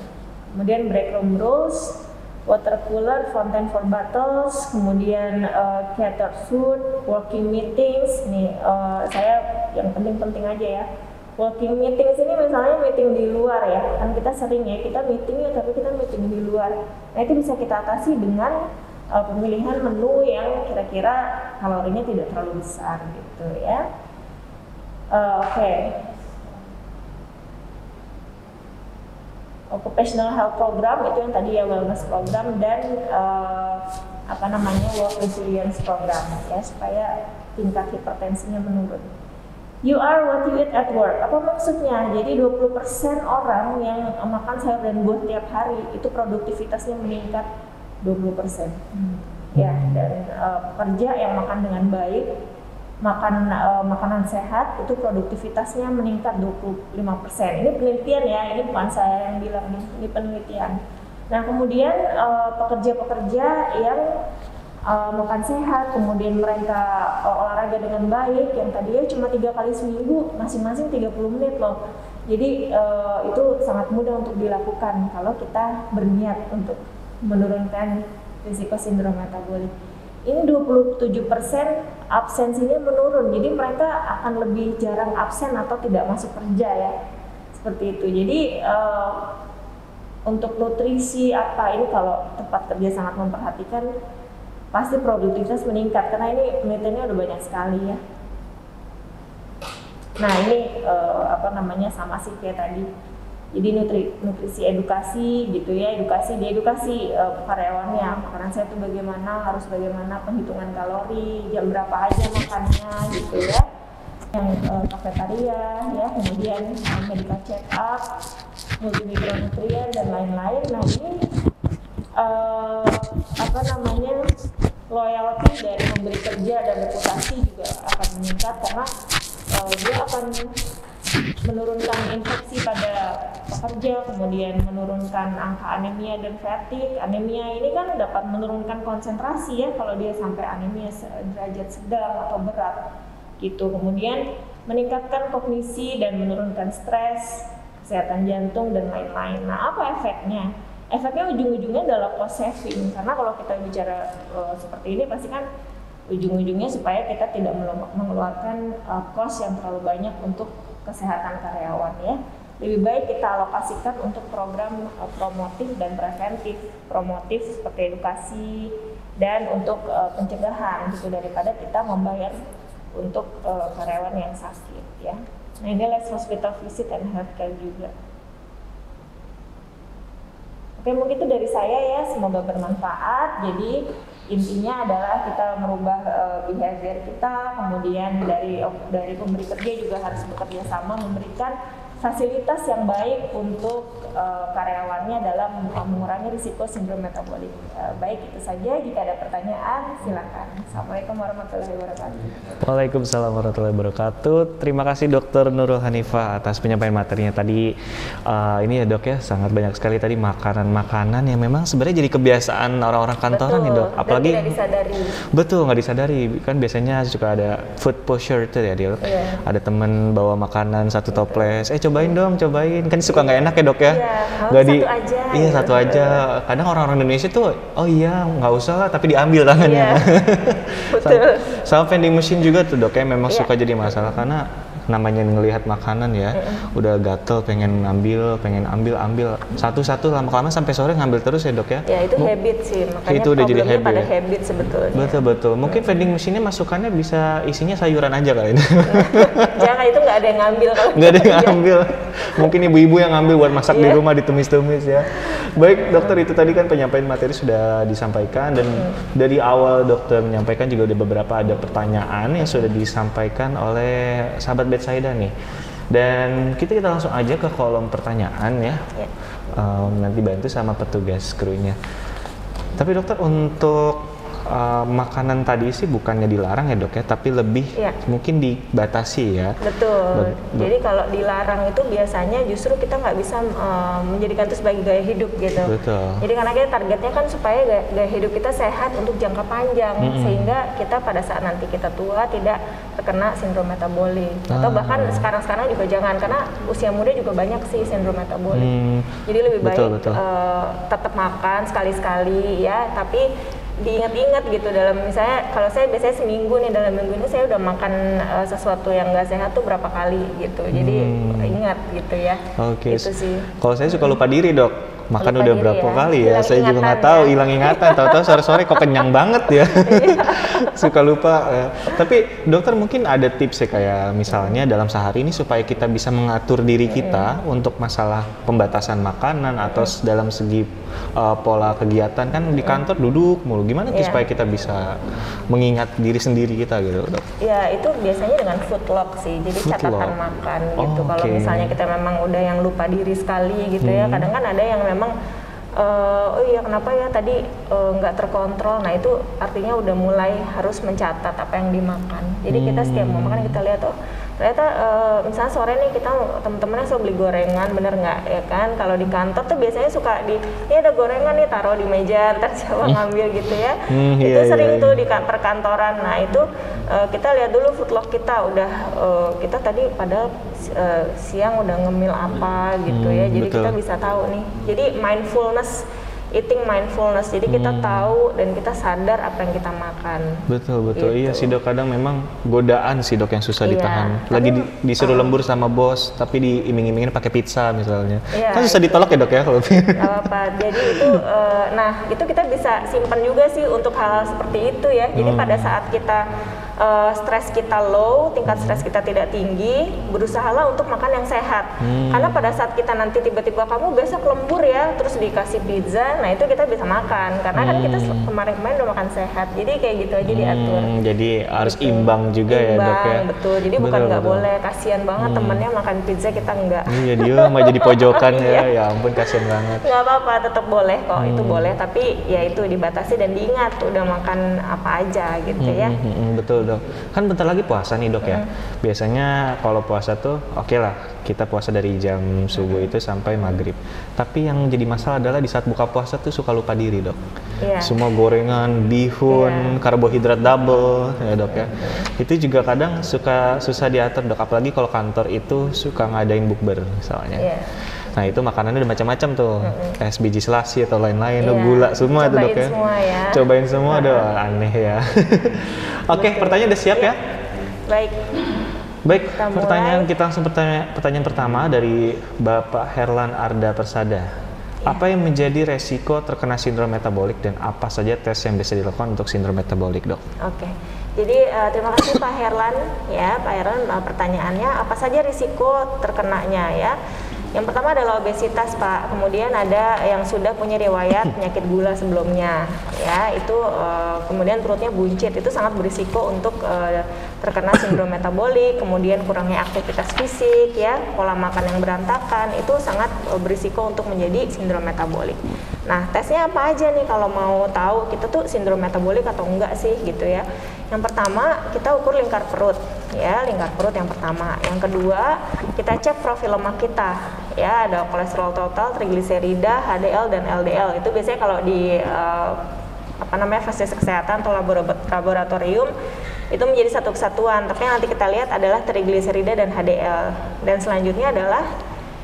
Kemudian break room rules, water cooler, fountain for bottles, kemudian catered food, working meetings. Nih saya yang penting-penting aja ya. Working meetings ini misalnya meeting di luar ya, kan kita sering ya kita meeting ya, tapi kita meeting di luar. Nah itu bisa kita atasi dengan pemilihan menu yang kira-kira kalorinya tidak terlalu besar gitu ya. Oke. Occupational health program itu yang tadi ya, wellness program dan work resilience program ya, supaya tingkat hipertensinya menurun. You are what you eat at work. Apa maksudnya? Jadi 20% orang yang makan sayur dan buah tiap hari itu produktivitasnya meningkat 20%. Ya, dan pekerja yang makan dengan baik, makan makanan sehat itu produktivitasnya meningkat 25%. Ini penelitian ya, ini bukan saya yang bilang nih, ini penelitian. Nah, kemudian pekerja-pekerja yang makan sehat, kemudian mereka olahraga dengan baik, yang tadinya cuma 3 kali seminggu, masing-masing 30 menit loh. Jadi itu sangat mudah untuk dilakukan kalau kita berniat untuk menurunkan risiko sindrom metabolik. Ini 27% absensinya menurun, jadi mereka akan lebih jarang absen atau tidak masuk kerja ya, seperti itu. Jadi untuk nutrisi apa ini, kalau tempat kerja sangat memperhatikan pasti produktivitas meningkat karena ini penelitiannya udah banyak sekali ya. Nah ini sama sih kayak tadi. Jadi nutrisi edukasi gitu ya, edukasi karyawannya, makanan saya itu bagaimana, harus bagaimana, penghitungan kalori, jam berapa aja makannya gitu ya. Yang kafetaria ya, kemudian medical check up, multimikronutrien dan lain-lain. Nah ini loyalty dari pemberi kerja dan reputasi juga akan meningkat karena dia akan menurunkan infeksi pada pekerja, kemudian menurunkan angka anemia dan fatigue. Anemia ini kan dapat menurunkan konsentrasi ya kalau dia sampai anemia derajat sedang atau berat gitu. Kemudian meningkatkan kognisi dan menurunkan stres, kesehatan jantung dan lain-lain. Nah, apa efeknya? Efeknya ujung-ujungnya adalah cost saving, karena kalau kita bicara seperti ini pasti kan ujung-ujungnya supaya kita tidak mengeluarkan cost yang terlalu banyak untuk kesehatan karyawan ya. Lebih baik kita alokasikan untuk program promotif dan preventif. Promotif seperti edukasi dan untuk pencegahan gitu, daripada kita membayar untuk karyawan yang sakit ya. Nah ini less hospital visit and healthcare juga. Oke, mungkin itu dari saya ya, semoga bermanfaat. Jadi intinya adalah kita merubah behavior kita, kemudian dari pemberi kerja juga harus bekerja sama memberikan fasilitas yang baik untuk karyawannya dalam mengurangi risiko sindrom metabolik. Baik, itu saja. Jika ada pertanyaan, silakan. Assalamualaikum warahmatullahi wabarakatuh. Waalaikumsalam warahmatullahi wabarakatuh. Terima kasih Dr. Nurul Hanifah atas penyampaian materinya tadi. Ini ya dok ya, sangat banyak sekali tadi makanan-makanan yang memang sebenarnya jadi kebiasaan orang-orang kantoran nih dok. Apalagi tidak disadari. Betul, nggak disadari. Kan biasanya suka ada food posture itu ya dia. Yeah. Ada temen bawa makanan satu toples. Cobain dong, cobain. Kan suka nggak enak ya dok ya. Nggak satu aja. Iya, satu aja. Kadang orang-orang Indonesia tuh, oh iya nggak usah lah, tapi diambil tangannya. Betul. Sama vending machine juga tuh dok ya, memang suka jadi masalah karena namanya ngelihat makanan ya, udah gatel pengen ambil satu-satu, lama-lama sampai sore ngambil terus ya dok ya. Ya itu habit sih, makanya itu udah jadi habit pada ya? Habit sebetulnya. Betul. Mungkin vending machine-nya masukannya bisa isinya sayuran aja kali ini. Jangan, itu nggak ada yang ngambil kalau. Nggak ada yang ngambil. Mungkin ibu-ibu yang ngambil buat masak di rumah, ditumis-tumis ya. Baik dokter, itu tadi kan penyampaian materi sudah disampaikan dan dari awal dokter menyampaikan juga udah beberapa ada pertanyaan yang sudah disampaikan oleh sahabat Betsaida nih. Dan kita langsung aja ke kolom pertanyaan ya. Nanti bantu sama petugas krunya. Tapi dokter, untuk makanan tadi sih bukannya dilarang ya dok ya, tapi lebih mungkin dibatasi ya. Betul. Jadi kalau dilarang itu biasanya justru kita nggak bisa menjadikan itu sebagai gaya hidup gitu. Betul. Jadi karena kita targetnya kan supaya gaya hidup kita sehat untuk jangka panjang, sehingga kita pada saat nanti kita tua tidak terkena sindrom metabolik. Atau bahkan sekarang juga jangan, karena usia muda juga banyak sih sindrom metabolik. Jadi lebih baik tetap makan sekali-sekali ya, tapi diingat-ingat gitu, dalam misalnya kalau saya biasanya seminggu nih, dalam minggu ini saya udah makan sesuatu yang nggak sehat tuh berapa kali gitu, jadi ingat gitu ya. Oke. Gitu sih. Kalau saya suka lupa diri dok, makan lupa udah diri berapa kali ya, saya juga nggak ya. tahu, hilang ingatan, tahu-tahu sore-sore kok kenyang banget ya. Suka lupa. Tapi dokter mungkin ada tips ya, kayak misalnya dalam sehari ini supaya kita bisa mengatur diri kita untuk masalah pembatasan makanan atau dalam segi pola kegiatan, kan di kantor duduk mulu, gimana tuh supaya kita bisa mengingat diri sendiri kita gitu dok? Ya itu biasanya dengan food log sih, jadi catatan makan gitu. Kalau misalnya kita memang udah yang lupa diri sekali gitu ya, kadang kan ada yang memang oh iya kenapa ya tadi nggak terkontrol. Nah itu artinya udah mulai harus mencatat apa yang dimakan. Jadi kita setiap mau makan kita lihat, oh ternyata misalnya sore nih kita teman-temannya selalu beli gorengan, bener nggak ya kan? Kalau di kantor tuh biasanya suka ini ada gorengan nih, taruh di meja, ntar siapa ngambil gitu ya. Itu sering tuh di perkantoran. Nah itu kita lihat dulu food log kita, udah kita tadi padahal siang udah ngemil apa gitu ya. Jadi kita bisa tahu nih. Jadi mindfulness eating mindfulness. Jadi kita tahu dan kita sadar apa yang kita makan. Betul. Gitu. Iya sih dok, kadang memang godaan sih dok yang susah Iya. ditahan. Lagi disuruh lembur sama bos, tapi diiming-imingin pakai pizza misalnya. Iya, Kan susah ditolak ya dok ya kalau Gak apa-apa. Jadi itu, nah itu kita bisa simpan juga sih untuk hal-hal seperti itu ya. Jadi pada saat kita stres kita low, tingkat stres kita tidak tinggi, berusahalah untuk makan yang sehat. Karena pada saat kita nanti tiba-tiba kamu besok lembur ya, terus dikasih pizza, nah itu kita bisa makan. Karena kan kita kemarin-kemarin udah makan sehat. Jadi kayak gitu aja diatur. Jadi harus Gitu. imbang juga ya dok ya. Betul. Jadi bukan nggak boleh, kasihan banget temennya makan pizza kita enggak. Iya dia mah jadi pojokan ya, ya ampun kasihan banget. Nggak apa-apa, tetap boleh kok, itu boleh, tapi ya itu dibatasi dan diingat udah makan apa aja gitu ya. Betul dok. Kan bentar lagi puasa nih dok ya. Biasanya kalau puasa tuh oke lah, kita puasa dari jam subuh itu sampai maghrib. Tapi yang jadi masalah adalah di saat buka puasa tuh suka lupa diri dok. Iya. Semua gorengan, bihun, karbohidrat double ya dok ya. Itu juga kadang suka susah diatur dok. Apalagi kalau kantor itu suka ngadain bukber misalnya. Iya. Nah itu makanannya udah macam-macam tuh, es biji selasi atau lain-lain, Iya. gula semua itu dok Cobain ya. semua ya. Cobain semua, aduh aneh ya. Oke, pertanyaan udah siap ya? Baik. Baik, Kita mulai. pertanyaan kita langsung pertanyaan pertama dari Bapak Herlan Arda Persada. Apa yang menjadi resiko terkena sindrom metabolik dan apa saja tes yang bisa dilakukan untuk sindrom metabolik dok? Oke. Jadi terima kasih Pak Herlan ya, Pak Herlan, pertanyaannya apa saja risiko terkenanya ya. Yang pertama adalah obesitas Pak, kemudian ada yang sudah punya riwayat penyakit gula sebelumnya ya, itu kemudian perutnya buncit, itu sangat berisiko untuk terkena sindrom metabolik, kemudian kurangnya aktivitas fisik ya, pola makan yang berantakan, itu sangat berisiko untuk menjadi sindrom metabolik. Nah tesnya apa aja nih kalau mau tahu kita tuh sindrom metabolik atau enggak sih gitu ya. Yang pertama kita ukur lingkar perut ya, lingkar perut yang pertama. Yang kedua kita cek profil lemak kita ya, ada kolesterol total, trigliserida, HDL dan LDL. Itu biasanya kalau di fasilitas kesehatan atau laboratorium itu menjadi satu kesatuan, tapi yang nanti kita lihat adalah trigliserida dan HDL. Dan selanjutnya adalah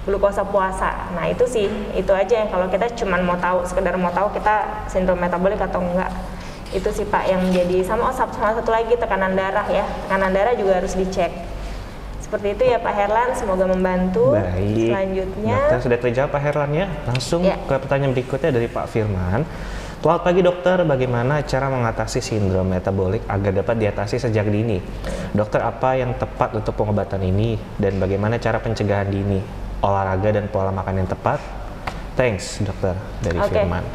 glukosa puasa. Nah itu sih, itu aja yang kalau kita cuma mau tahu, sekedar mau tahu kita sindrom metabolik atau enggak. Itu sih Pak yang menjadi, sama satu lagi tekanan darah ya, tekanan darah juga harus dicek. Seperti itu ya Pak Herlan, semoga membantu. Baik. Selanjutnya, Dokter sudah terjawab Pak Herlan ya. Langsung Ya. ke pertanyaan berikutnya dari Pak Firman. Selamat pagi dokter, bagaimana cara mengatasi sindrom metabolik agar dapat diatasi sejak dini? Dokter, apa yang tepat untuk pengobatan ini dan bagaimana cara pencegahan dini? Olahraga dan pola makan yang tepat? Thanks dokter, dari Oke. Firman.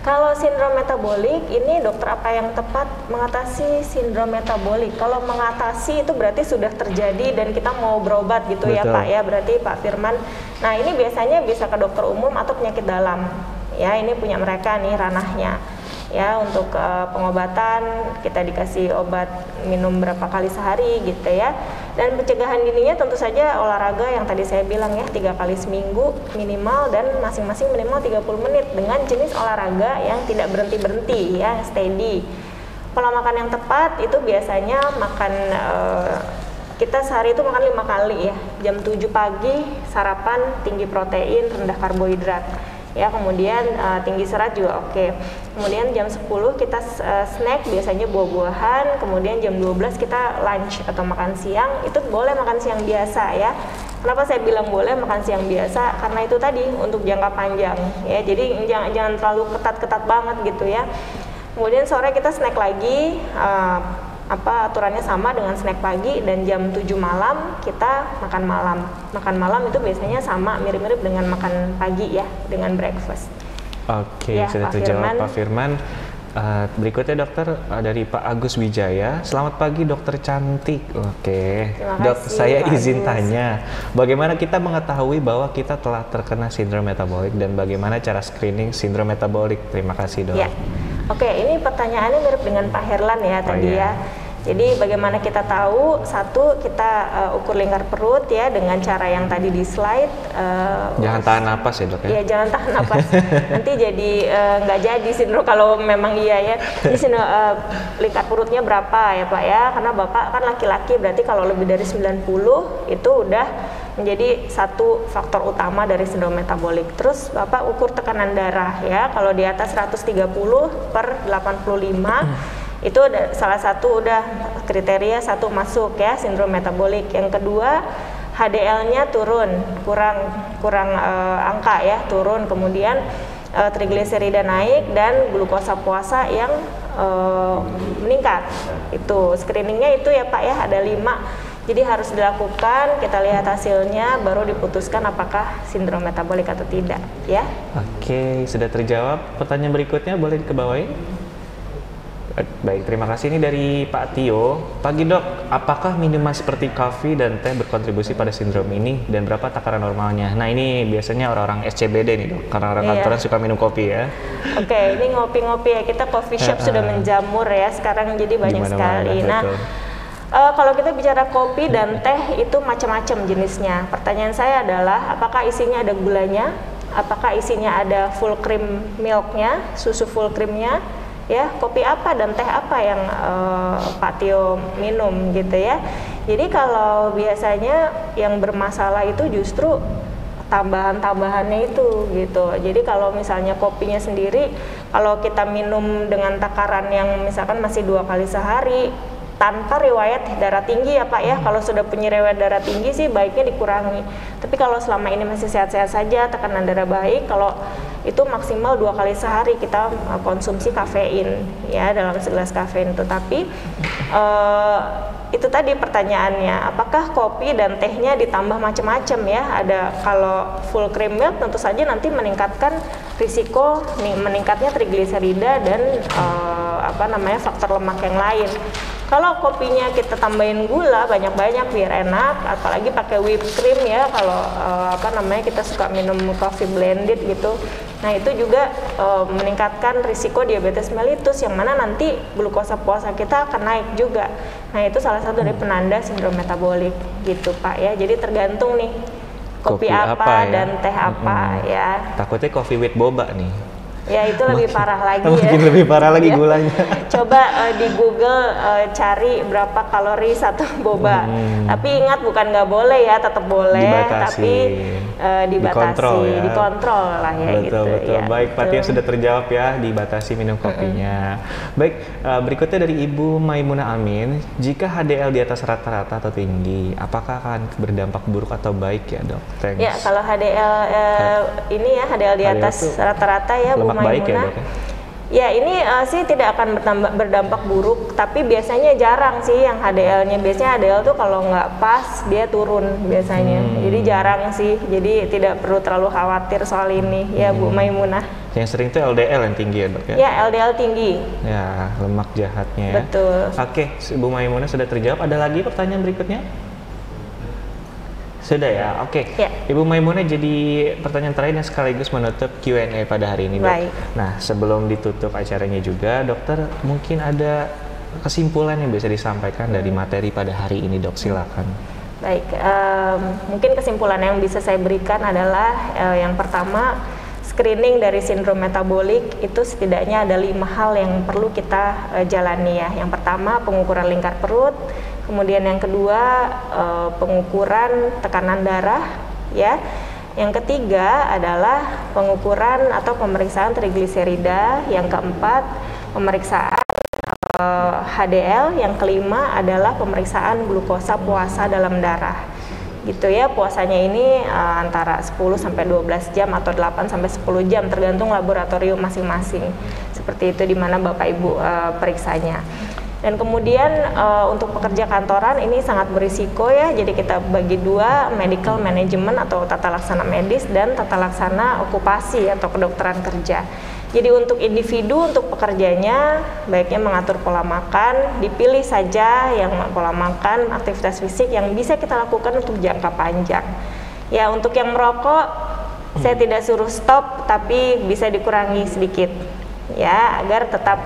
kalau sindrom metabolik ini dokter apa yang tepat mengatasi sindrom metabolik? Kalau mengatasi itu berarti sudah terjadi dan kita mau berobat gitu ya Betul. Pak ya, berarti Pak Firman. Nah ini biasanya bisa ke dokter umum atau penyakit dalam ya, ini punya mereka nih ranahnya ya. Untuk pengobatan kita dikasih obat minum berapa kali sehari gitu ya. Dan pencegahan dininya tentu saja olahraga yang tadi saya bilang ya, 3 kali seminggu minimal, dan masing-masing minimal 30 menit dengan jenis olahraga yang tidak berhenti-berhenti ya, steady. Pola makan yang tepat itu biasanya makan kita sehari itu makan 5 kali ya. Jam 7 pagi sarapan tinggi protein, rendah karbohidrat. Ya, kemudian tinggi serat juga oke. Kemudian jam 10 kita snack, biasanya buah-buahan. Kemudian jam 12 kita lunch atau makan siang. Itu boleh makan siang biasa ya. Kenapa saya bilang boleh makan siang biasa? Karena itu tadi untuk jangka panjang ya. Jadi jangan terlalu ketat-ketat banget gitu ya. Kemudian sore kita snack lagi, aturannya sama dengan snack pagi, dan jam 7 malam kita makan malam. Makan malam itu biasanya sama, mirip-mirip dengan makan pagi ya, dengan breakfast. Oke, Ya, sudah Pak terjawab Firman. Pak Firman. Berikutnya dokter dari Pak Agus Wijaya. Selamat pagi dokter cantik. Oke, Terima dok kasih, saya Pak izin Agus. tanya, bagaimana kita mengetahui bahwa kita telah terkena sindrom metabolik dan bagaimana cara screening sindrom metabolik? Terima kasih dok. Ya, oke, ini pertanyaannya mirip dengan Pak Herlan ya tadi iya. ya. Jadi bagaimana kita tahu? Satu, kita ukur lingkar perut ya dengan cara yang tadi di slide. Jangan tahan napas ya dok ya. Iya, jangan tahan napas. Nanti jadi nggak jadi sindrom kalau memang iya ya. Ini sindrom lingkar perutnya berapa ya Pak ya? Karena Bapak kan laki-laki, berarti kalau lebih dari 90 itu udah menjadi satu faktor utama dari sindrom metabolik. Terus Bapak ukur tekanan darah ya, kalau di atas 130/85 itu salah satu udah kriteria satu masuk ya sindrom metabolik. Yang kedua HDL-nya turun, kurang angka ya, turun. Kemudian trigliserida naik dan glukosa puasa yang meningkat. Itu screeningnya itu ya Pak ya, ada 5. Jadi harus dilakukan, kita lihat hasilnya, baru diputuskan apakah sindrom metabolik atau tidak ya. Oke, sudah terjawab. Pertanyaan berikutnya boleh dikebawain? Baik, terima kasih. Ini dari Pak Tio. Pagi dok, apakah minuman seperti kopi dan teh berkontribusi pada sindrom ini dan berapa takaran normalnya? Nah ini biasanya orang-orang SCBD nih dok, karena orang kantoran suka minum kopi ya. Oke, ini ngopi-ngopi ya, kita coffee shop sudah menjamur ya sekarang, jadi banyak sekali. Nah, kalau kita bicara kopi dan teh itu macam-macam jenisnya. Pertanyaan saya adalah apakah isinya ada gulanya, apakah isinya ada full cream milknya, susu full creamnya, ya kopi apa dan teh apa yang Pak Tio minum gitu ya. Jadi kalau biasanya yang bermasalah itu justru tambahan-tambahannya itu gitu. Jadi kalau misalnya kopinya sendiri, kalau kita minum dengan takaran yang misalkan masih 2 kali sehari tanpa riwayat darah tinggi ya Pak ya, kalau sudah punya riwayat darah tinggi sih baiknya dikurangi. Tapi kalau selama ini masih sehat-sehat saja, tekanan darah baik, kalau itu maksimal 2 kali sehari kita konsumsi kafein ya, dalam segelas kafein. Tetapi itu tadi pertanyaannya, apakah kopi dan tehnya ditambah macam-macam ya? Ada kalau full cream milk tentu saja nanti meningkatkan risiko meningkatnya trigliserida dan faktor lemak yang lain. Kalau kopinya kita tambahin gula banyak-banyak biar enak, apalagi pakai whipped cream ya, kalau kita suka minum coffee blended gitu. Nah itu juga meningkatkan risiko diabetes mellitus, yang mana nanti glukosa puasa kita akan naik juga. Nah itu salah satu dari penanda sindrom metabolik gitu Pak ya. Jadi tergantung nih kopi apa ya? Dan teh apa ya. Takutnya coffee with boba nih. Ya itu lebih parah lagi ya. Mungkin lebih parah lagi gulanya. Coba di Google cari berapa kalori satu boba. Tapi ingat bukan nggak boleh ya, tetap boleh. Tapi dibatasi, dikontrol lah ya. Betul. Ya, baik, Pak Tio sudah terjawab ya, dibatasi minum kopinya. Baik, berikutnya dari Ibu Maimunah Amin. Jika HDL di atas rata-rata atau tinggi, apakah akan berdampak buruk atau baik ya dok? Thanks. Ya kalau HDL ini ya, HDL di atas rata-rata ya Bu baik ya, dok? Ya ini sih tidak akan berdampak buruk, tapi biasanya jarang sih yang HDL-nya. Biasanya HDL tuh kalau nggak pas dia turun biasanya. Jadi jarang sih, jadi tidak perlu terlalu khawatir soal ini ya Bu Maimunah. Yang sering tuh LDL yang tinggi ya dok ya? Ya LDL tinggi. Ya lemak jahatnya ya. Betul. Oke, Bu Maimunah sudah terjawab. Ada lagi pertanyaan berikutnya? Sudah ya, oke. Ya. Ibu Maimunah, jadi pertanyaan terakhir yang sekaligus menutup Q&A pada hari ini, dok. Baik. Nah, sebelum ditutup acaranya juga, dokter mungkin ada kesimpulan yang bisa disampaikan dari materi pada hari ini, dok. Silakan. Baik, mungkin kesimpulan yang bisa saya berikan adalah yang pertama, screening dari sindrom metabolik itu setidaknya ada 5 hal yang perlu kita jalani ya. Yang pertama, pengukuran lingkar perut. Kemudian yang kedua pengukuran tekanan darah ya. Yang ketiga adalah pengukuran atau pemeriksaan trigliserida. Yang keempat pemeriksaan HDL. Yang kelima adalah pemeriksaan glukosa puasa dalam darah. Gitu ya, puasanya ini antara 10 sampai 12 jam atau 8 sampai 10 jam tergantung laboratorium masing-masing. Seperti itu di mana Bapak Ibu periksanya. Dan kemudian untuk pekerja kantoran ini sangat berisiko ya, jadi kita bagi 2, medical management atau tata laksana medis dan tata laksana okupasi atau kedokteran kerja. Jadi untuk individu, untuk pekerjanya baiknya mengatur pola makan, dipilih saja yang pola makan, aktivitas fisik yang bisa kita lakukan untuk jangka panjang. Ya untuk yang merokok, saya tidak suruh stop, tapi bisa dikurangi sedikit ya, agar tetap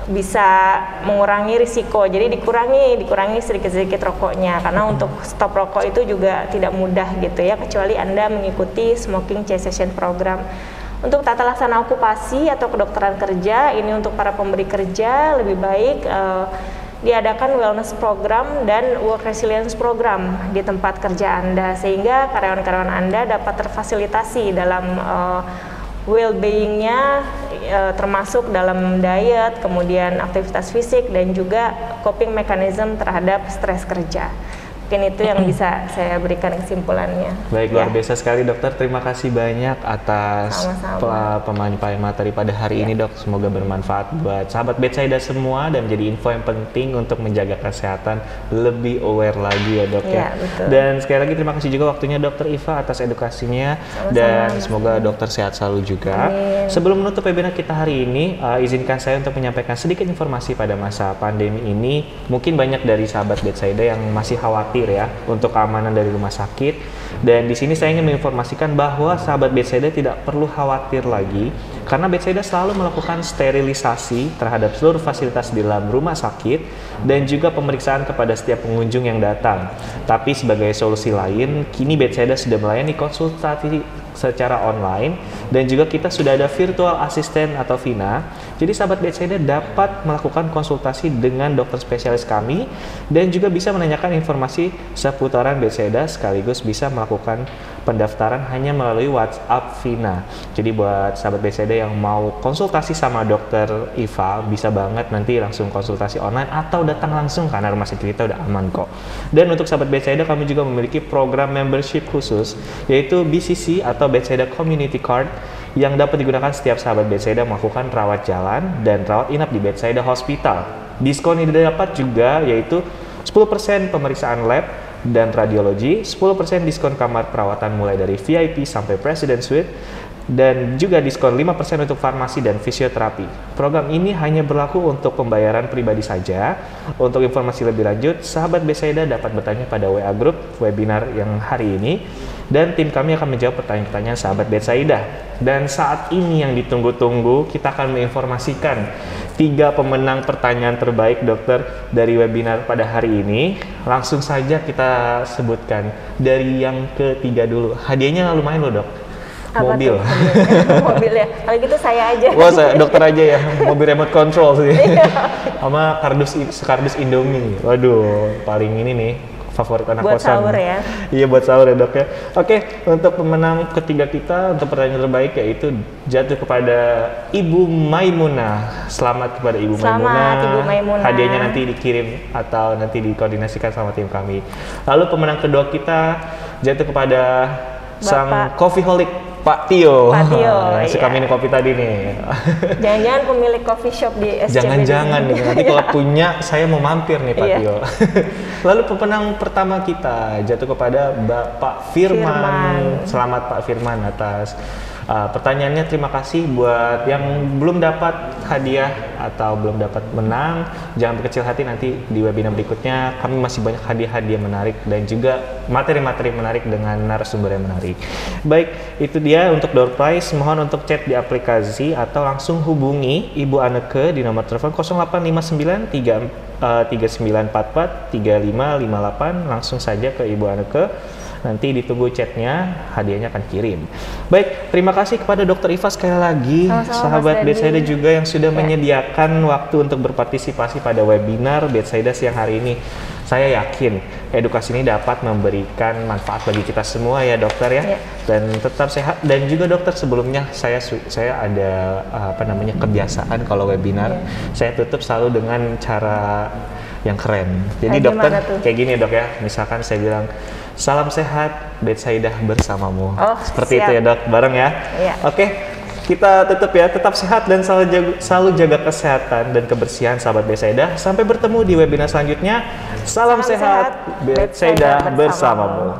bisa mengurangi risiko. Jadi dikurangi sedikit-sedikit rokoknya, karena untuk stop rokok itu juga tidak mudah gitu ya, kecuali Anda mengikuti smoking cessation program. Untuk tata laksana okupasi atau kedokteran kerja, ini untuk para pemberi kerja lebih baik diadakan wellness program dan work resilience program di tempat kerja Anda, sehingga karyawan-karyawan Anda dapat terfasilitasi dalam well-being-nya, termasuk dalam diet, kemudian aktivitas fisik, dan juga coping mechanism terhadap stres kerja. Mungkin itu yang bisa saya berikan kesimpulannya. Baik, luar biasa sekali dokter. Terima kasih banyak atas pemaparan materi pada hari ini dok. Semoga bermanfaat buat sahabat Betsaida semua dan menjadi info yang penting untuk menjaga kesehatan, lebih aware lagi ya dok ya. Betul. Dan sekali lagi terima kasih juga waktunya dokter Iva atas edukasinya. Dan semoga dokter sehat selalu juga. Amin. Sebelum menutup webinar kita hari ini, izinkan saya untuk menyampaikan sedikit informasi pada masa pandemi ini. Mungkin banyak dari sahabat Betsaida yang masih khawatir ya untuk keamanan dari rumah sakit, dan di sini saya ingin menginformasikan bahwa sahabat Betsaida tidak perlu khawatir lagi karena Betsaida selalu melakukan sterilisasi terhadap seluruh fasilitas di dalam rumah sakit dan juga pemeriksaan kepada setiap pengunjung yang datang. Tapi sebagai solusi lain, kini Betsaida sudah melayani konsultasi secara online dan juga kita sudah ada virtual assistant atau VINA. Jadi sahabat Betsaida dapat melakukan konsultasi dengan dokter spesialis kami dan juga bisa menanyakan informasi seputaran Betsaida, sekaligus bisa melakukan pendaftaran hanya melalui WhatsApp VINA. Jadi buat sahabat Betsaida yang mau konsultasi sama dokter Iva, bisa banget nanti langsung konsultasi online atau datang langsung karena rumah sakit kita udah aman kok. Dan untuk sahabat Betsaida, kami juga memiliki program membership khusus yaitu BCC atau Betsaida Community Card yang dapat digunakan setiap sahabat Betsaida melakukan rawat jalan dan rawat inap di Betsaida Hospital. Diskon yang didapat juga yaitu 10% pemeriksaan lab dan radiologi, 10% diskon kamar perawatan mulai dari VIP sampai President Suite, dan juga diskon 5% untuk farmasi dan fisioterapi. Program ini hanya berlaku untuk pembayaran pribadi saja. Untuk informasi lebih lanjut, sahabat Betsaida dapat bertanya pada WA Group webinar yang hari ini, dan tim kami akan menjawab pertanyaan-pertanyaan sahabat Betsaida. Dan saat ini yang ditunggu-tunggu, kita akan menginformasikan 3 pemenang pertanyaan terbaik dokter dari webinar pada hari ini. Langsung saja kita sebutkan dari yang ketiga dulu. Hadiahnya lumayan loh dok. Mobil. Mobil ya. Kalau gitu saya aja. Wah, dokter aja ya. Mobil remote control sih. Sama kardus Indomie. Waduh, paling ini nih favorit anak buat kosan. Buat sahur ya. Iya, buat sahur ya dok ya. Oke, untuk pemenang ketiga kita untuk pertanyaan terbaik yaitu jatuh kepada Ibu Maimunah. Selamat kepada Ibu Maimunah. Selamat Ibu Maimunah. Hadiahnya nanti dikirim atau nanti dikoordinasikan sama tim kami. Lalu pemenang kedua kita jatuh kepada sang coffeeholic Pak Tio. Pak Tio, yang suka minum kopi tadi nih. Jangan-jangan pemilik coffee shop di SCB. Jangan-jangan nih, nanti kalau punya saya mau mampir nih Pak Tio. Lalu pemenang pertama kita jatuh kepada Bapak Firman. Selamat Pak Firman atas pertanyaannya. Terima kasih. Buat yang belum dapat hadiah atau belum dapat menang, jangan berkecil hati, nanti di webinar berikutnya kami masih banyak hadiah-hadiah menarik dan juga materi-materi menarik dengan narasumber yang menarik. Baik, itu dia untuk door prize. Mohon untuk chat di aplikasi atau langsung hubungi Ibu Anneke di nomor telepon 0859 3944 3558. Langsung saja ke Ibu Anneke. Nanti ditunggu chatnya, hadiahnya akan kirim. Baik, terima kasih kepada Dr. Iva sekali lagi. Sama-sama, sahabat Betsaida juga yang sudah ya, menyediakan waktu untuk berpartisipasi pada webinar Betsaida siang hari ini. Saya yakin edukasi ini dapat memberikan manfaat bagi kita semua ya dokter ya. Dan tetap sehat. Dan juga dokter, sebelumnya saya ada kebiasaan kalau webinar saya tutup selalu dengan cara yang keren. Jadi dokter kayak gini dok ya, misalkan saya bilang salam sehat Betsaida bersamamu. Seperti itu ya dok, bareng ya. Oke, kita tutup ya, tetap sehat dan selalu jaga kesehatan dan kebersihan sahabat Betsaida. Sampai bertemu di webinar selanjutnya. Salam sehat Betsaida bersamamu.